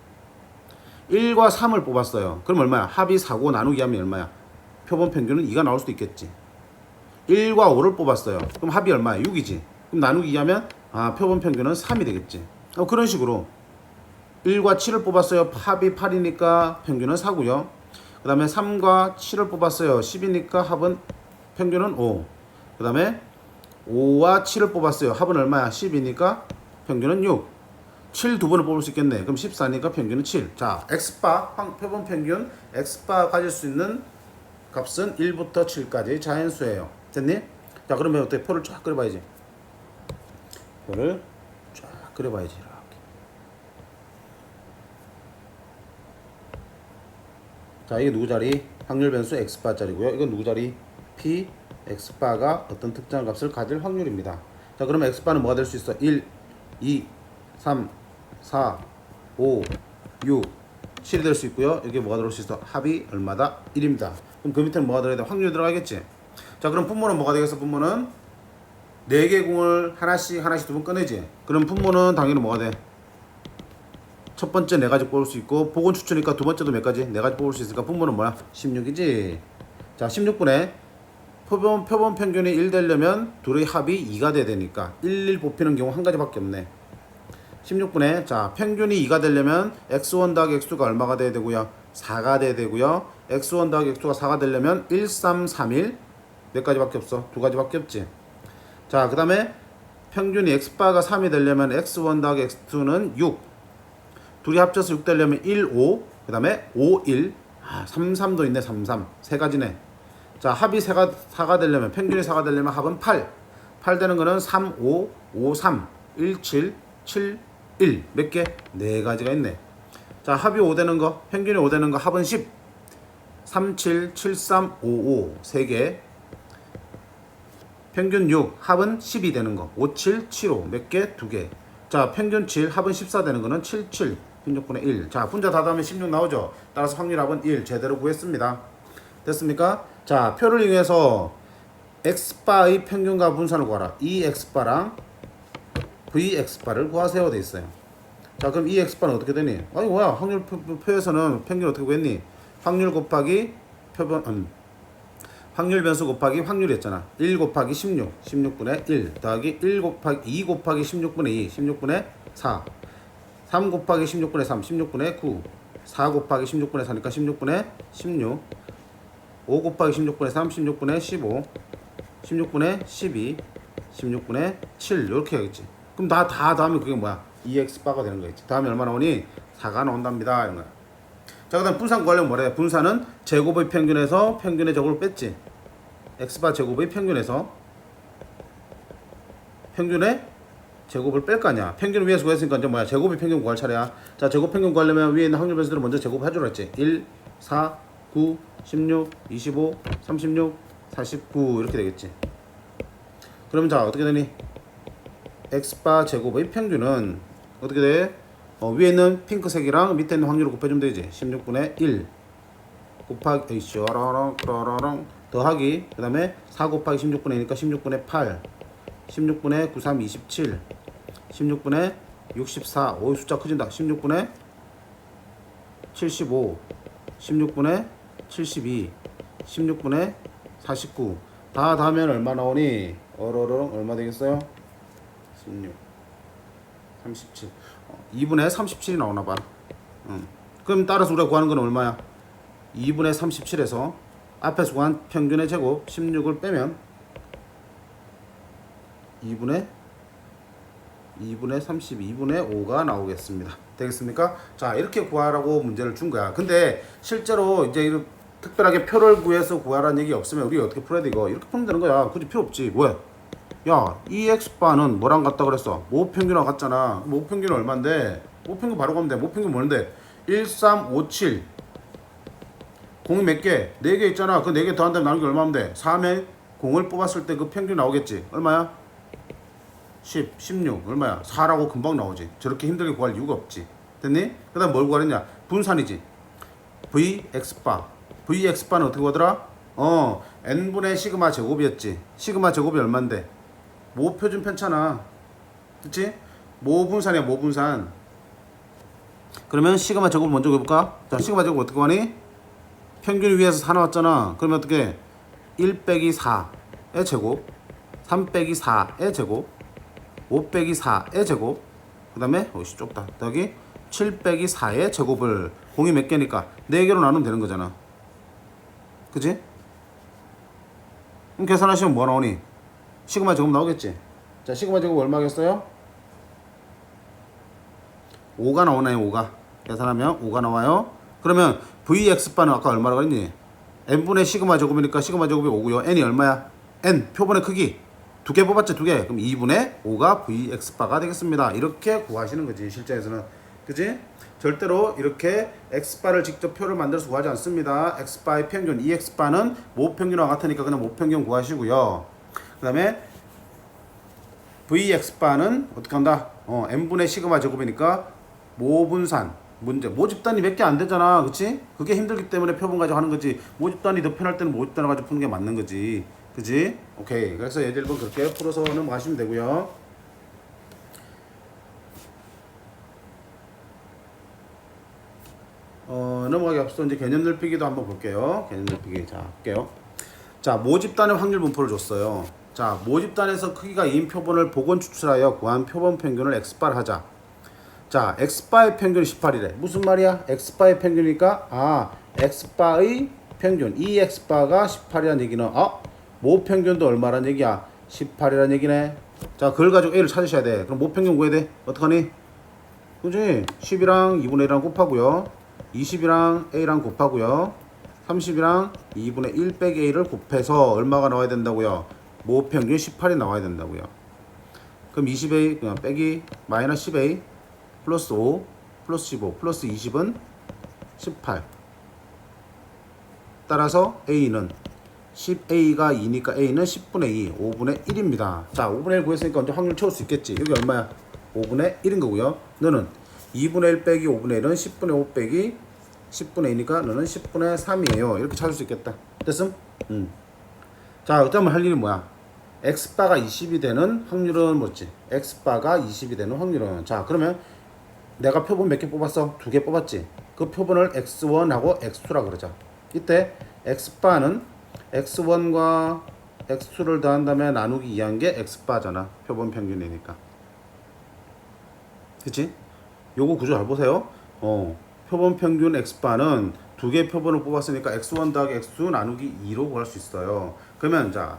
1과 3을 뽑았어요. 그럼 얼마야? 합이 4고 나누기 하면 얼마야? 표본 평균은 2가 나올 수도 있겠지. 1과 5를 뽑았어요. 그럼 합이 얼마야? 6이지. 그럼 나누기 하면 표본 평균은 3이 되겠지. 그런 식으로 1과 7을 뽑았어요. 합이 8이니까 평균은 4고요. 그 다음에 3과 7을 뽑았어요. 10이니까 합은 평균은 5. 그 다음에 5와 7을 뽑았어요. 합은 얼마야? 10이니까 평균은 6. 7 두 번을 뽑을 수 있겠네. 그럼 14니까 평균은 7. 자, x바, 표본 평균, x바 가질 수 있는 값은 1부터 7까지 자연수예요. 됐니? 자, 그러면 어떻게 표를 쫙 그려봐야지. 표를 쫙 그려봐야지. 이렇게. 자, 이게 누구 자리? 확률 변수 x바 자리고요. 이건 누구 자리? p x바가 어떤 특정한 값을 가질 확률입니다. 자, 그러면 x바는 뭐가 될 수 있어? 1, 2, 3, 4, 5, 6, 7이 될 수 있고요. 여기 뭐가 들어올 수 있어? 합이 얼마다? 1입니다. 그럼 그 밑에는 뭐가 들어야 돼? 확률이 들어가겠지. 자, 그럼 분모는 뭐가 되겠어? 분모는 4개 공을 하나씩 두 번 꺼내지. 그럼 분모는 당연히 뭐가 돼? 첫 번째 4가지 뽑을 수 있고, 보건 추천이니까 두 번째도 몇 가지? 4가지 뽑을 수 있으니까 분모는 뭐야? 16이지. 자, 16분의 표본 평균이 1 되려면 둘의 합이 2가 돼야 되니까 1 뽑히는 경우 한 가지밖에 없네. 16분의 자 평균이 2가 되려면 x1 더하기 x2가 얼마가 돼야 되고요? 4가 돼야 되고요. x1 더하기 x2가 4가 되려면 1, 3, 3, 1 몇 가지밖에 없어? 2가지밖에 없지. 자, 그 다음에 평균이 x바가 3이 되려면 x1 더하기 x2는 6, 둘이 합쳐서 6 되려면 1, 5, 그 다음에 5, 1, 3, 3도 있네. 3, 3 세 가지네. 자, 합이 4가 되려면 평균이 4가 되려면 합은 8 되는 거는 3, 5, 5, 3, 1, 7, 7, 1 몇 개? 4가지가 있네. 자, 합이 5 되는 거, 평균이 5 되는 거 합은 10 3, 7, 7, 3, 5, 5 3개. 평균 6 합은 12 되는 거 5, 7, 7, 5 몇 개? 2개. 자, 평균 7 합은 14 되는 거는 7, 7 16분의 1. 자, 분자 다 더하면 16 나오죠. 따라서 확률 합은 1 제대로 구했습니다. 됐습니까? 자, 표를 이용해서 x바의 평균과 분산을 구하라. 이 x바랑 v x바를 구하세요 돼 있어요. 자, 그럼 이 x바는 어떻게 되니? 아니 뭐야, 확률 표에서는 평균 어떻게 구했니? 확률 곱하기 확률 변수 곱하기 확률이었잖아. 1 곱하기 16 16분의 1 더하기 1 곱하기 2 곱하기 16분의 2 16분의 4 3 곱하기 16분의 3 16분의 9 4 곱하기 16분의 4니까 16분의 16 5 곱하기 16분의 3 16분의 15 16분의 12 16분의 7 이렇게 하겠지. 그럼 다 더하면 그게 뭐야? 2x바가 되는 거겠지. 다음에 얼마 나오니? 4가 나온답니다 이런 거야. 자, 그 다음 분산 구하려면 뭐래? 분산은 제곱의 평균에서 평균의 제곱을 뺐지. x바 제곱의 평균에서 평균의 제곱을 뺄 거 아니야. 평균을 위에서 구했으니까 이제 뭐야? 제곱의 평균 구할 차례야. 자, 제곱 평균 구하려면 위에 있는 확률 변수들을 먼저 제곱해주라 했지. 1, 4, 9, 16, 25, 36, 49 이렇게 되겠지. 그러면 자, 어떻게 되니? x바 제곱의 평균은 어떻게 돼? 위에 있는 핑크색이랑 밑에 있는 확률을 곱해주면 되지. 16분의 1 곱하기 더하기 그 다음에 4 곱하기 16분의 1이니까 16분의 8 16분의 9, 3, 27 16분의 64 오, 숫자 커진다. 16분의 75 16분의 72 16분의 49 다 더하면 얼마 나오니? 얼마 되겠어요? 16 37 2분의 37이 나오나봐. 그럼 따라서 우리가 구하는 건 얼마야? 2분의 37에서 앞에서 구한 평균의 제곱 16을 빼면 2분의 32분의 5가 나오겠습니다. 되겠습니까? 자, 이렇게 구하라고 문제를 준 거야. 근데 실제로 이제 이렇게 특별하게 표를 구해서 구하라는 얘기 없으면 우리가 어떻게 풀어야 돼? 이거 이렇게 풀면 되는 거야. 굳이 필요 없지. 뭐야? 야, 이 x바는 뭐랑 같다 그랬어? 모평균하고 같잖아. 모평균은 얼만데? 모평균 바로 가면 돼. 모평균 뭐는데? 1, 3, 5, 7 공이 몇 개? 4개 있잖아. 그 4개 더한 다음에 나오는 게 얼마면 돼? 3에 공을 뽑았을 때 그 평균 나오겠지. 얼마야? 10, 16 얼마야? 4라고 금방 나오지. 저렇게 힘들게 구할 이유가 없지. 됐니? 그 다음 뭘 구하랬냐? 분산이지. vx바 vx바는 어떻게 구하더라? n분의 시그마 제곱이었지. 시그마 제곱이 얼만데? 모표준 편차나. 그치? 모분산이야 모분산. 그러면 시그마 제곱을 먼저 구해볼까? 자, 시그마 제곱 어떻게 구하니? 평균 위에서 4 나왔잖아. 그러면 어떻게? 1 빼기 4의 제곱 3 빼기 4의 제곱 5 빼기 4의 제곱 그 다음에 오씨 좁다 더하기 7 빼기 4의 제곱을 공이 몇 개니까 4개로 나누면 되는 거잖아. 그치? 그럼 계산하시면 뭐 나오니? 시그마 제곱 나오겠지. 자, 시그마 제곱 얼마겠어요? 5가 나오나요? 5가 계산하면 5가 나와요. 그러면 vx바는 아까 얼마라고 했니? n분의 시그마 제곱이니까 시그마 제곱이 5고요. n이 얼마야? n 표본의 크기 2개 뽑았죠. 2개. 그럼 2분의 5가 vx바가 되겠습니다. 이렇게 구하시는 거지 실제에서는. 그지? 절대로 이렇게 x바를 직접 표를 만들어서 구하지 않습니다. x바의 평균, 이 x바는 모평균과 같으니까 그냥 모평균 구하시고요. 그 다음에 vx바는 어떻게 한다? n분의 시그마 제곱이니까 모분산 문제. 모집단이 몇 개 안 되잖아. 그치? 그게 힘들기 때문에 표본 가지고 하는 거지. 모집단이 더 편할 때는 모집단을 가지고 푸는 게 맞는 거지. 그치? 오케이. 그래서 예제 1번 그렇게 풀어서 넘어가시면 되고요. 넘어가기 앞서 이제 개념 넓히기도 한번 볼게요. 개념 넓히기. 자, 할게요. 자, 모집단의 확률 분포를 줬어요. 자, 모집단에서 크기가 2인 표본을 복원 추출하여 구한 표본 평균을 X바를 하자. 자, X바의 평균이 18이래. 무슨 말이야? X바의 평균이니까, X바의 평균. 이 X바가 18이라는 얘기는, 모 평균도 얼마란 얘기야? 18이라는 얘기네. 자, 그걸 가지고 A를 찾으셔야 돼. 그럼 모 평균 구해야 돼. 어떡하니? 그지? 10이랑 2분의 1이랑 곱하고요. 20이랑 A랑 곱하고요. 30이랑 2분의 1 빼기 A를 곱해서 얼마가 나와야 된다고요? 모 평균 18이 나와야 된다고요. 그럼 20A 그냥 빼기 마이너스 10A 플러스 5 플러스 15 플러스 20은 18. 따라서 A는 10A가 2니까 A는 10분의 2, 5분의 1입니다. 자, 5분의 1 구했으니까 언제 확률 채울 수 있겠지. 여기 얼마야? 5분의 1인 거고요. 너는 2분의 1 빼기 5분의 1은 10분의 5 빼기 10분의 2니까 너는 10분의 3이에요. 이렇게 찾을 수 있겠다. 됐음? 자, 그다음에 할 일이 뭐야? X바가 20이 되는 확률은 뭐지? X바가 20이 되는 확률은, 자, 그러면 내가 표본 몇 개 뽑았어? 2개 뽑았지? 그 표본을 X1하고 X2라 그러자. 이때 X바는 X1과 X2를 더한 다음에 나누기 2한 게 X바잖아. 표본 평균이니까. 그치? 요거 구조 잘 보세요. 표본 평균 X바는 2개 표본을 뽑았으니까 X1 더하기 X2 나누기 2로 구할 수 있어요. 그러면 자,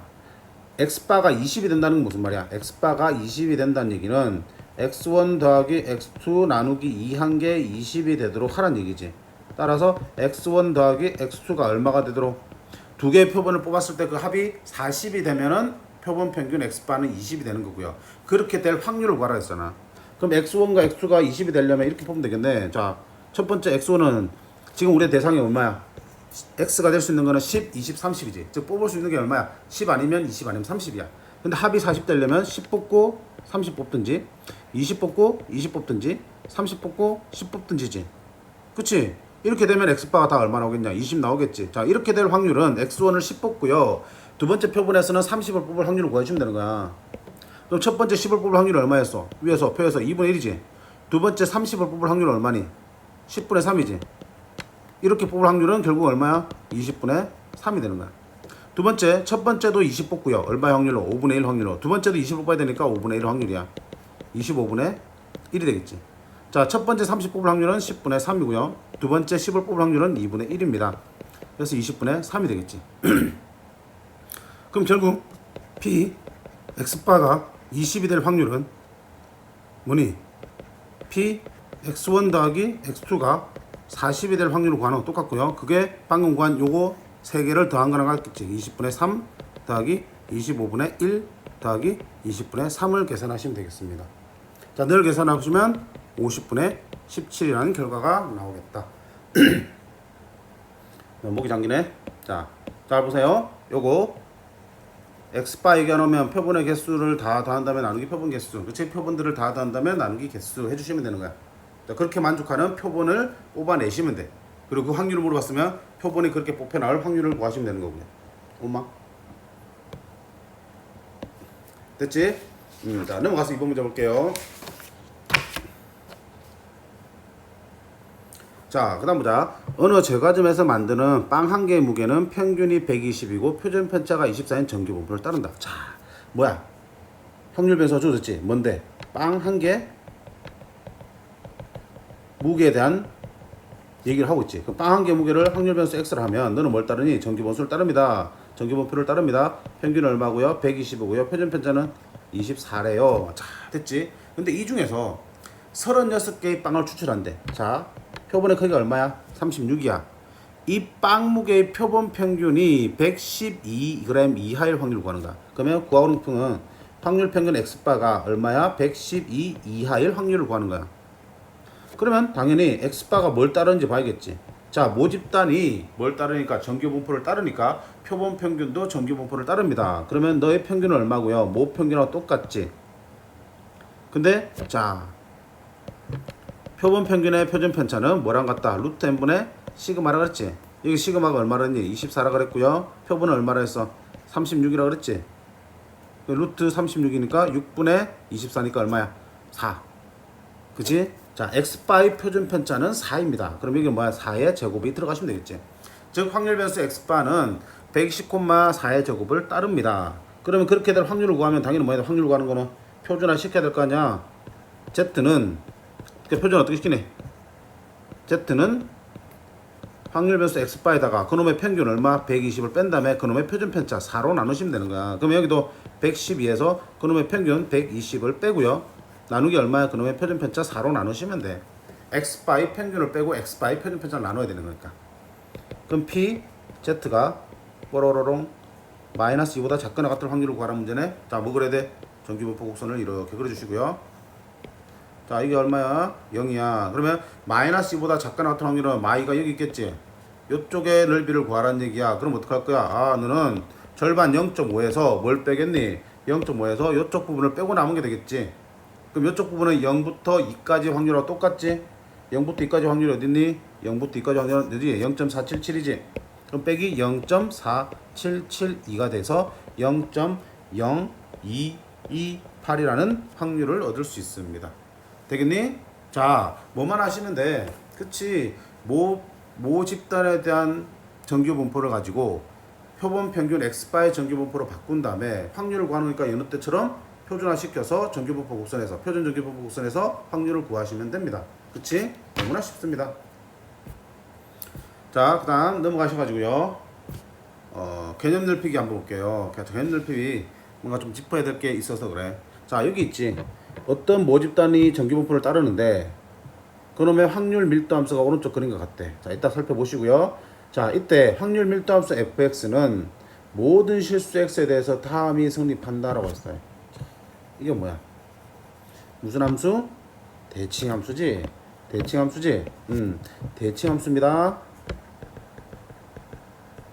X바가 20이 된다는 건 무슨 말이야? X바가 20이 된다는 얘기는 X1 더하기 X2 나누기 2 한 게 20이 되도록 하란 얘기지. 따라서 X1 더하기 X2가 얼마가 되도록, 2개의 표본을 뽑았을 때 그 합이 40이 되면은 표본 평균 X바는 20이 되는 거고요. 그렇게 될 확률을 구하라 했잖아. 그럼 X1과 X2가 20이 되려면 이렇게 보면 되겠네. 자, 첫 번째 X1은 지금 우리의 대상이 얼마야? X가 될 수 있는 거는 10, 20, 30이지. 즉 뽑을 수 있는 게 얼마야? 10 아니면 20 아니면 30이야. 근데 합이 40 되려면 10 뽑고 30 뽑든지, 20 뽑고 20 뽑든지, 30 뽑고 10 뽑든지지. 그치? 이렇게 되면 X바가 다 얼마 나오겠냐? 20 나오겠지. 자, 이렇게 될 확률은 X1을 10 뽑고요. 두 번째 표본에서는 30을 뽑을 확률을 구해주면 되는 거야. 그럼 첫 번째 10을 뽑을 확률이 얼마였어? 위에서 표에서 2분의 1이지. 두 번째 30을 뽑을 확률은 얼마니? 10분의 3이지. 이렇게 뽑을 확률은 결국 얼마야? 20분의 3이 되는 거야. 두 번째, 첫 번째도 20 뽑고요. 얼마의 확률로? 5분의 1 확률로. 두 번째도 20 뽑아야 되니까 5분의 1 확률이야. 25분의 1이 되겠지. 자, 첫 번째 30 뽑을 확률은 10분의 3이고요. 두 번째 10을 뽑을 확률은 2분의 1입니다. 그래서 20분의 3이 되겠지. 그럼 결국 P, X바가 20이 될 확률은 뭐니? P, X1 더하기 X2가 40이 될 확률을 구하는 거 똑같고요. 그게 방금 구한 요거 3개를 더한 거랑 같겠지. 20분의 3 더하기 25분의 1 더하기 20분의 3을 계산하시면 되겠습니다. 자, 늘 계산하시면 50분의 17이라는 결과가 나오겠다. 목이 잠기네. 자, 잘 보세요. 요거 X바 얘기하면 표본의 개수를 다 더한 다음에 나누기 표본 개수, 그치? 표본들을 다 더한 다음에 나누기 개수 해주시면 되는 거야. 자, 그렇게 만족하는 표본을 뽑아내시면 돼. 그리고 그 확률을 물어봤으면 표본이 그렇게 뽑혀 나올 확률을 구하시면 되는 거고요. 엄마 됐지? 자, 넘어가서 2번 문제 볼게요. 자, 그 다음 보자. 어느 제과점에서 만드는 빵 한 개의 무게는 평균이 120이고 표준 편차가 24인 정규 분포를 따른다. 자, 뭐야? 확률 변수가 주어졌지? 뭔데? 빵 한 개 무게에 대한 얘기를 하고 있지. 그럼 빵 한 개 무게를 확률 변수 X를 하면 너는 뭘 따르니? 정규 분수를 따릅니다. 정규 분포를 따릅니다. 평균은 얼마고요? 120이고요. 표준 편차는 24래요. 자, 됐지? 근데 이 중에서 36개의 빵을 추출한대. 자, 표본의 크기가 얼마야? 36이야. 이 빵 무게의 표본 평균이 112g 이하일 확률을 구하는 거야. 그러면 구하고는 높은 확률 평균 X바가 얼마야? 112 이하일 확률을 구하는 거야. 그러면 당연히 X바가 뭘 따르는지 봐야겠지. 자, 모집단이 뭘 따르니까? 정규 분포를 따르니까 표본 평균도 정규 분포를 따릅니다. 그러면 너의 평균은 얼마고요? 모 평균하고 똑같지. 근데 자, 표본 평균의 표준 편차는 뭐랑 같다? 루트 n분의 시그마라 그랬지. 여기 시그마가 얼마라 했니? 24라 그랬고요. 표본은 얼마라 했어? 36이라 그랬지. 루트 36이니까 6분의 24니까 얼마야? 4. 그치? 자, x바의 표준 편차는 4입니다. 그럼 여기 뭐야? 4의 제곱이 들어가시면 되겠지. 즉 확률 변수 x바는 120,4의 제곱을 따릅니다. 그러면 그렇게 될 확률을 구하면 당연히 뭐야? 확률 구하는 거는 표준화 시켜야 될 거 아니야. z는 표준 어떻게 시키네? z는 확률 변수 x바에다가 그놈의 평균 얼마? 120을 뺀 다음에 그놈의 표준 편차 4로 나누시면 되는 거야. 그럼 여기도 112에서 그놈의 평균 120을 빼고요. 나누기 얼마야? 그놈의 표준 편차 4로 나누시면 돼. x바의 평균을 빼고 x바의 표준 편차를 나눠야 되는 거니까. 그럼 p, z가 뽀로로롱 마이너스 2보다 작거나 같을 확률을 구하라는 문제네. 자, 뭐 그래야 돼? 정규분포 곡선을 이렇게 그려주시고요. 자, 이게 얼마야? 0이야. 그러면 마이너스 2보다 작거나 같은 확률은 마이가 여기 있겠지? 요쪽의 넓이를 구하라는 얘기야. 그럼 어떡할 거야? 아, 너는 절반 0.5에서 뭘 빼겠니? 0.5에서 요쪽 부분을 빼고 남은 게 되겠지? 그럼 요쪽 부분은 0부터 2까지 확률하고 똑같지? 0부터 2까지 확률이 어딨니? 0부터 2까지 확률은 어디? 0.477이지? 그럼 빼기 0.4772가 돼서 0.0228이라는 확률을 얻을 수 있습니다. 되겠니? 자, 뭐만 하시면 돼. 그치? 모 집단에 대한 정규 분포를 가지고 표본 평균 x바의 정규 분포로 바꾼 다음에 확률을 구하는 거니까 여느 때처럼 표준화 시켜서 정규 분포 곡선에서 표준 정규 분포 곡선에서 확률을 구하시면 됩니다. 그치? 너무나 쉽습니다. 자, 그 다음 넘어가셔가지고요. 개념 넓히기 한번 볼게요. 개념 넓히기 뭔가 좀 짚어야 될 게 있어서 그래. 자, 여기 있지. 어떤 모집단이 정규분포를 따르는데 그놈의 확률 밀도 함수가 오른쪽 그린 것 같대. 자, 이따 살펴보시고요. 자, 이때 확률 밀도 함수 fx는 모든 실수 x에 대해서 다음이 성립한다라고 했어요. 이게 뭐야? 무슨 함수? 대칭 함수지? 대칭 함수지? 대칭 함수입니다.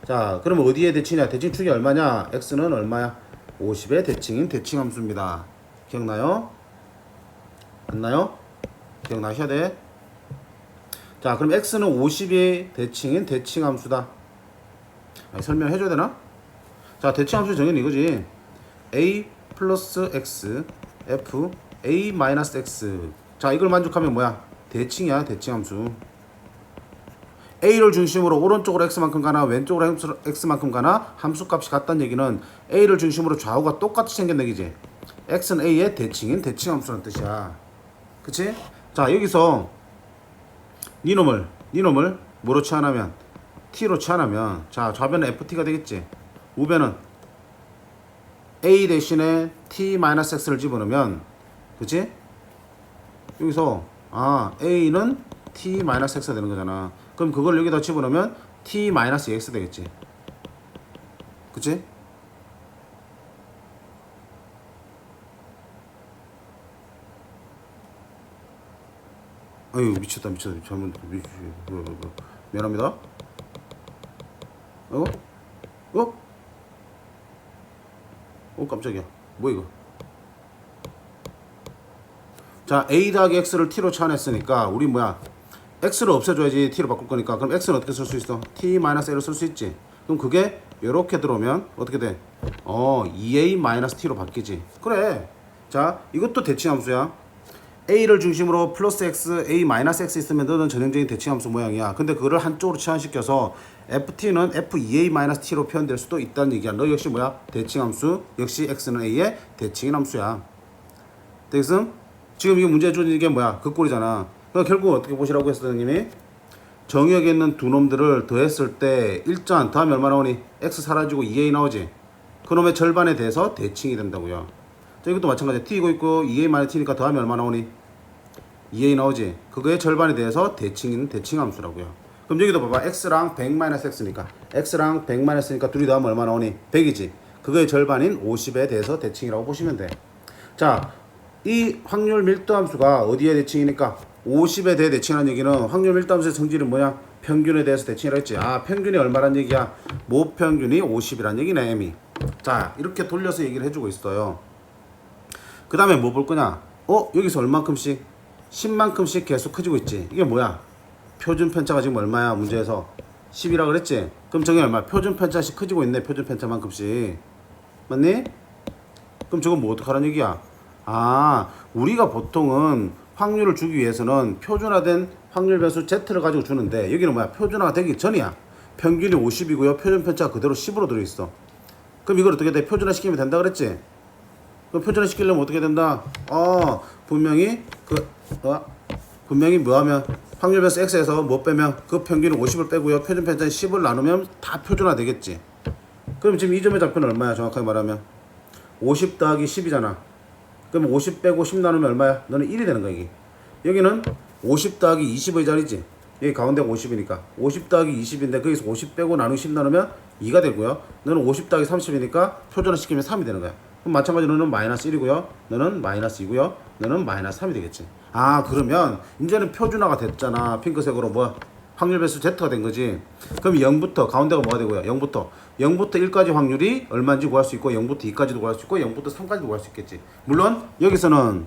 자, 그러면 어디에 대칭이냐? 대칭축이 얼마냐? x는 얼마야? 50의 대칭인 대칭 함수입니다. 기억나요? 안 나요? 기억나셔야 돼. 자, 그럼 x는 50의 대칭인 대칭 함수다. 설명해줘야 되나? 자, 대칭 함수 정의는 이거지. a 플러스 x f a 마이너스 x. 자, 이걸 만족하면 뭐야? 대칭이야. 대칭 함수. a를 중심으로 오른쪽으로 x만큼 가나 왼쪽으로 x만큼 가나 함수값이 같다는 얘기는 a를 중심으로 좌우가 똑같이 생겼는 얘기지. x는 a의 대칭인 대칭 함수라는 뜻이야. 그치? 자, 여기서 니놈을 뭐로 치환하면? t로 치환하면 자, 좌변은 ft가 되겠지. 우변은 a 대신에 t-x를 집어넣으면 그치? 여기서 a는 t-x가 되는 거잖아. 그럼 그걸 여기다 집어넣으면 t-x 되겠지. 그치? 아유, 미쳤다. 잘못 미안합니다. 깜짝이야. 뭐 이거? 자, a 더하기 x를 t로 치환했으니까 우리 뭐야? x를 없애줘야지 t로 바꿀 거니까. 그럼 x는 어떻게 쓸 수 있어? t-l을 쓸 수 있지. 그럼 그게 이렇게 들어오면 어떻게 돼? 2a-t로 바뀌지. 그래. 자, 이것도 대칭 함수야. a를 중심으로 플러스 x, a-x 있으면 너는 전형적인 대칭 함수 모양이야. 근데 그거를 한쪽으로 치환시켜서 ft는 f2a-t로 표현될 수도 있다는 얘기야. 너 역시 뭐야? 대칭 함수. 역시 x는 a의 대칭인 함수야. 되겠음? 지금 이거 문제 주는 게 뭐야? 그 꼴이잖아. 그러니까 결국 어떻게 보시라고 했어, 선생님이? 정의역에 있는 두 놈들을 더했을 때 일전 다음에 얼마 나오니? x 사라지고 2a 나오지? 그놈의 절반에 대해서 대칭이 된다고요. 자, 이것도 마찬가지야. t 이거 있고 2a-t니까 더하면 얼마 나오니? 2a 나오지? 그거의 절반에 대해서 대칭인 대칭 함수라고요. 그럼 여기도 봐봐. x랑 100-x니까 x랑 100-x니까 둘이 더하면 얼마 나오니? 100이지? 그거의 절반인 50에 대해서 대칭이라고 보시면 돼. 자, 이 확률 밀도 함수가 어디에 대칭이니까? 50에 대해 대칭하는 얘기는 확률 밀도 함수의 성질은 뭐냐? 평균에 대해서 대칭이라고 했지. 평균이 얼마란 얘기야? 모평균이 50이란 얘기네, m이. 자, 이렇게 돌려서 얘기를 해주고 있어요. 그 다음에 뭐 볼 거냐? 여기서 얼만큼씩? 10만큼씩 계속 커지고 있지. 이게 뭐야? 표준 편차가 지금 얼마야? 문제에서 10이라 그랬지? 그럼 저게 얼마야? 표준 편차씩 커지고 있네. 표준 편차만큼씩. 맞니? 그럼 저건 뭐 어떡하라는 얘기야? 아, 우리가 보통은 확률을 주기 위해서는 표준화된 확률 변수 Z를 가지고 주는데 여기는 뭐야? 표준화가 되기 전이야. 평균이 50이고요. 표준 편차가 그대로 10으로 들어있어. 그럼 이걸 어떻게 돼? 표준화 시키면 된다 그랬지? 그럼 표준화 시키려면 어떻게 된다? 분명히 분명히 뭐 하면 확률 변수 X에서 뭐 빼면 그 평균은 50을 빼고요. 표준 편차는 10을 나누면 다 표준화 되겠지. 그럼 지금 이 점의 좌표는 얼마야? 정확하게 말하면 50 더하기 10이잖아. 그럼 50 빼고 10 나누면 얼마야? 너는 1이 되는 거야 이게. 여기는 50 더하기 20의 자리지. 여기 가운데가 50이니까 50 더하기 20인데 거기서 50 빼고 나누기 10 나누면 2가 되고요. 너는 50 더하기 30이니까 표준화 시키면 3이 되는 거야. 그럼 마찬가지로 너는 마이너스 1이고요. 너는 마이너스 2고요. 너는 마이너스 3이 되겠지. 아, 그러면 이제는 표준화가 됐잖아. 핑크색으로 뭐 확률 배수 Z가 된 거지. 그럼 0부터 가운데가 뭐가 되고요? 0부터 1까지 확률이 얼마인지 구할 수 있고 0부터 2까지도 구할 수 있고 0부터 3까지도 구할 수 있겠지. 물론 여기서는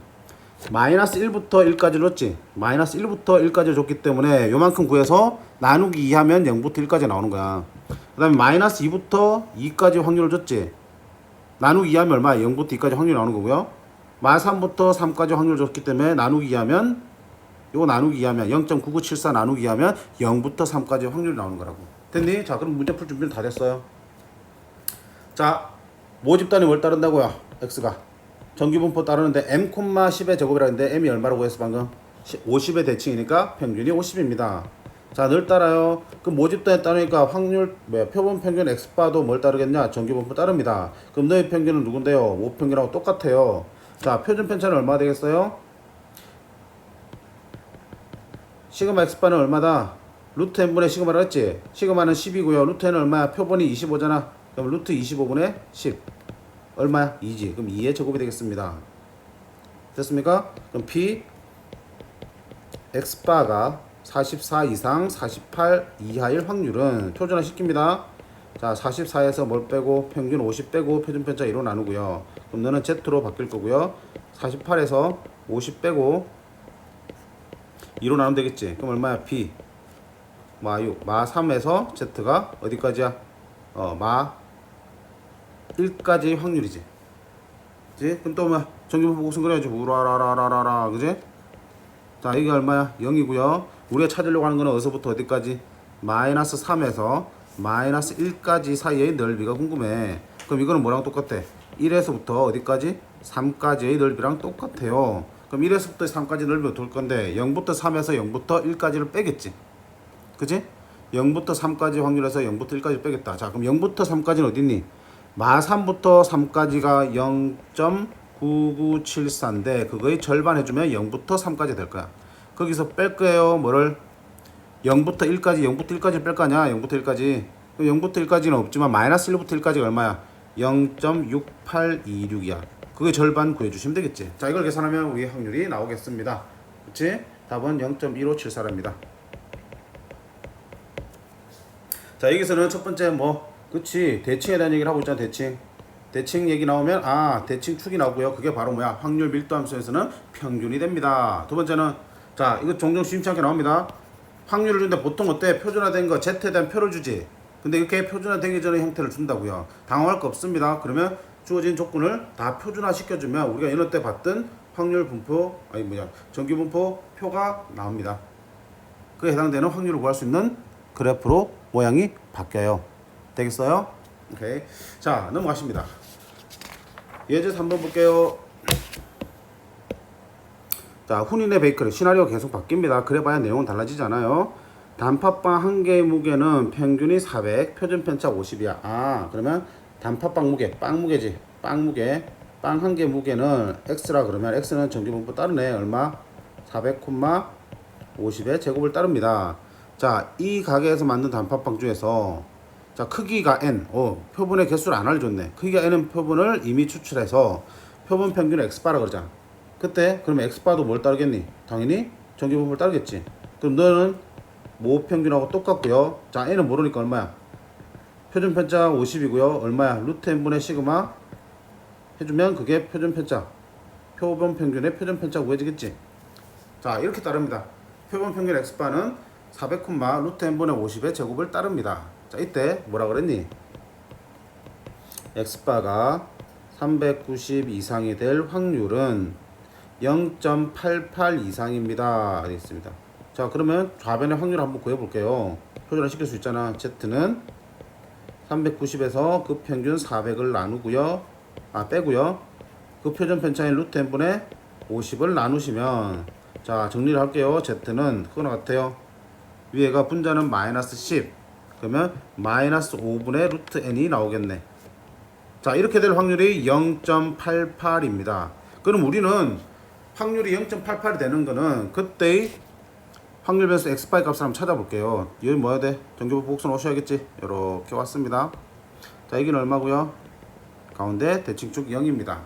마이너스 1부터 1까지 줬지. 마이너스 1부터 1까지 줬기 때문에 요만큼 구해서 나누기 2 하면 0부터 1까지 나오는 거야. 그 다음에 마이너스 2부터 2까지 확률을 줬지. 나누기 2 하면 얼마야? 0부터 2까지 확률이 나오는 거고요. 마 3부터 3까지 확률을 줬기 때문에 나누기 2 하면 요거 나누기 2 하면 0.9974 나누기 2 하면 0부터 3까지 확률이 나오는 거라고. 됐니? 자, 그럼 문제 풀 준비는 다 됐어요. 자, 모집단이 뭘 따른다고요? X가 정규분포 따르는데 m, 10의 제곱이라 했는데 m이 얼마라고 했어 방금? 50의 대칭이니까 평균이 50입니다. 자, 늘 따라요. 그럼 모집단에 따르니까 확률 표본 평균 X바도 뭘 따르겠냐? 정규분포 따릅니다. 그럼 너의 평균은 누군데요? 5평균하고 똑같아요. 자, 표준 편차는 얼마 되겠어요? 시그마 X바는 얼마다? 루트 n분의 시그마라 했지? 시그마는 10이고요. 루트 n은 얼마야? 표본이 25잖아. 그럼 루트 25분의 10 얼마야? 2지. 그럼 2의 제곱이 되겠습니다. 됐습니까? 그럼 P X바가 44 이상 48 이하일 확률은 표준화 시킵니다. 자, 44에서 뭘 빼고 평균 50 빼고 표준 편차 2로 나누고요. 그럼 너는 Z로 바뀔 거고요. 48에서 50 빼고 2로 나누면 되겠지. 그럼 얼마야? P 마 6, 마 3에서 Z가 어디까지야? 마 1까지 확률이지. 그지? 그럼 또 뭐 정규분포 곱셈 그래야지. 우라라라라라. 그지? 자, 이게 얼마야? 0이고요. 우리가 찾으려고 하는 거는 어디서부터 어디까지? 마이너스 3에서 마이너스 1까지 사이의 넓이가 궁금해. 그럼 이거는 뭐랑 똑같아? 1에서부터 어디까지? 3까지의 넓이랑 똑같아요. 그럼 1에서부터 3까지 넓이가 어떨 건데 0부터 3에서 0부터 1까지를 빼겠지. 그지? 0부터 3까지 확률에서 0부터 1까지 빼겠다. 자, 그럼 0부터 3까지는 어딨니? 마 3부터 3까지가 0.9974인데 그거의 절반 해주면 0부터 3까지 될 거야. 거기서 뺄 거예요. 뭐를? 0부터 1까지, 0부터 1까지 뺄 거 아니야? 0부터 1까지. 0부터 1까지는 없지만 마이너스 1부터 1까지가 얼마야? 0.6826이야. 그게 절반 구해주시면 되겠지. 자, 이걸 계산하면 우리 확률이 나오겠습니다. 그치? 답은 0.1574입니다. 자, 여기서는 첫 번째 그치? 대칭에 대한 얘기를 하고 있잖아. 대칭 얘기 나오면 대칭 축이 나오고요. 그게 바로 뭐야? 확률 밀도 함수에서는 평균이 됩니다. 두 번째는 자, 이거 종종 심치 않게 나옵니다. 확률을 주는데 보통 어때? 표준화된 거 Z에 대한 표를 주지. 근데 이렇게 표준화되기 전에 형태를 준다고요. 당황할 거 없습니다. 그러면 주어진 조건을 다 표준화 시켜주면 우리가 연어 때 봤던 확률 분포 정규 분포 표가 나옵니다. 그에 해당되는 확률을 구할 수 있는 그래프로 모양이 바뀌어요. 되겠어요? 오케이. 자, 넘어가십니다. 예제에서 한번 볼게요. 자, 훈인의 베이커리 시나리오가 계속 바뀝니다. 그래봐야 내용은 달라지잖아요. 단팥빵 한 개의 무게는 평균이 400, 표준 편차 50이야. 그러면 단팥빵 무게, 빵 무게지. 빵 무게, 빵 한 개 무게는 X라 그러면 X는 정규분포 따르네. 얼마? 400,50의 제곱을 따릅니다. 자, 이 가게에서 만든 단팥빵 중에서 자, 크기가 N, 표본의 개수를 안 알려줬네. 크기가 N은 표본을 이미 추출해서 표본 평균을 X바라 그러자. 그때 그러면 X바도 뭘 따르겠니? 당연히 정규분포를 따르겠지. 그럼 너는 모 평균하고 똑같고요. 자, N은 모르니까 얼마야? 표준 편차 50이고요. 얼마야? 루트 n분의 시그마 해주면 그게 표준 편차, 표본 평균의 표준 편차 구해지겠지. 자, 이렇게 따릅니다. 표본 평균 x바는 400, 루트 n분의 50의 제곱을 따릅니다. 자, 이때 뭐라 그랬니? x바가 390 이상이 될 확률은 0.88 이상입니다. 되어 있습니다. 자, 그러면 좌변의 확률을 한번 구해볼게요. 표준화 시킬 수 있잖아. z는 390에서 그 평균 400을 나누고요. 빼고요. 그 표준 편차인 루트 n분의 50을 나누시면, 자, 정리를 할게요. z는 그거나 같아요. 위에가 분자는 마이너스 10, 그러면 마이너스 5분의 루트 n이 나오겠네. 자, 이렇게 될 확률이 0.88입니다. 그럼 우리는 확률이 0.88이 되는 거는 그때의 확률 변수 x바의 값을 한번 찾아볼게요. 여기 뭐 해야 돼? 정규부 복선 오셔야겠지. 이렇게 왔습니다. 자, 여기는 얼마고요? 가운데 대칭축 0입니다.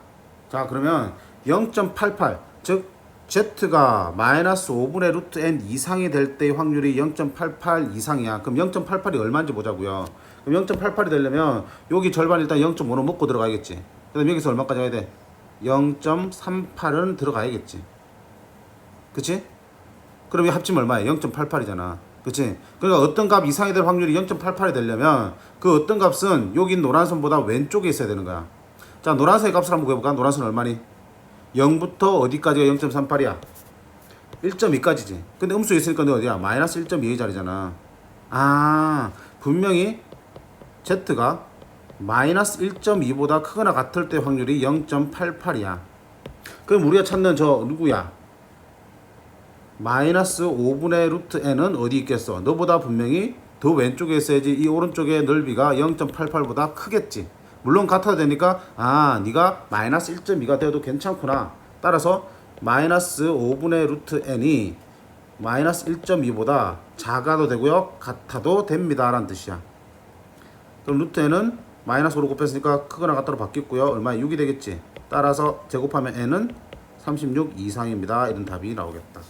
자, 그러면 0.88, 즉 z가 마이너스 5분의 루트 n 이상이 될 때의 확률이 0.88 이상이야. 그럼 0.88이 얼마인지 보자고요. 그럼 0.88이 되려면 여기 절반 일단 0.5로 먹고 들어가야겠지. 그 다음 여기서 얼마까지 가야 돼? 0.38은 들어가야겠지. 그치? 그럼 이 합치면 얼마야? 0.88이잖아. 그치? 그러니까 어떤 값 이상이 될 확률이 0.88이 되려면 그 어떤 값은 여기 노란선보다 왼쪽에 있어야 되는 거야. 자, 노란색의 값을 한번 구해볼까? 노란선은 얼마니? 0부터 어디까지가 0.38이야? 1.2까지지. 근데 음수에 있으니까 너 어디야? 마이너스 1.2의 자리잖아. 분명히 z가 마이너스 1.2보다 크거나 같을 때 확률이 0.88이야. 그럼 우리가 찾는 저 누구야? 마이너스 5분의 루트 n은 어디 있겠어? 너보다 분명히 더 왼쪽에 있어야지. 이 오른쪽의 넓이가 0.88보다 크겠지. 물론 같아도 되니까 네가 마이너스 1.2가 되어도 괜찮구나. 따라서 마이너스 5분의 루트 n이 마이너스 1.2보다 작아도 되고요, 같아도 됩니다 라는 뜻이야. 그럼 루트 n은 마이너스 5로 곱했으니까 크거나 같다로 바뀌었고요. 얼마? 6이 되겠지. 따라서 제곱하면 n은 36 이상입니다. 이런 답이 나오겠다.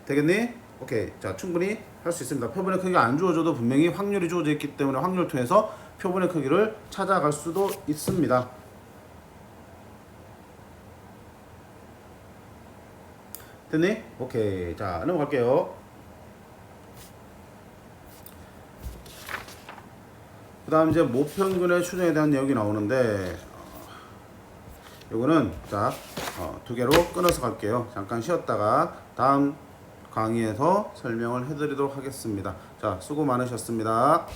되겠니? 오케이. 자, 충분히 할 수 있습니다. 표본의 크기가 안 주어져도 분명히 확률이 주어져 있기 때문에 확률을 통해서 표본의 크기를 찾아갈 수도 있습니다. 됐니? 오케이. 자, 넘어갈게요. 그 다음 이제 모평균의 추정에 대한 내용이 나오는데, 요거는 자, 두 개로 끊어서 갈게요. 잠깐 쉬었다가 다음 강의에서 설명을 해드리도록 하겠습니다. 자, 수고 많으셨습니다.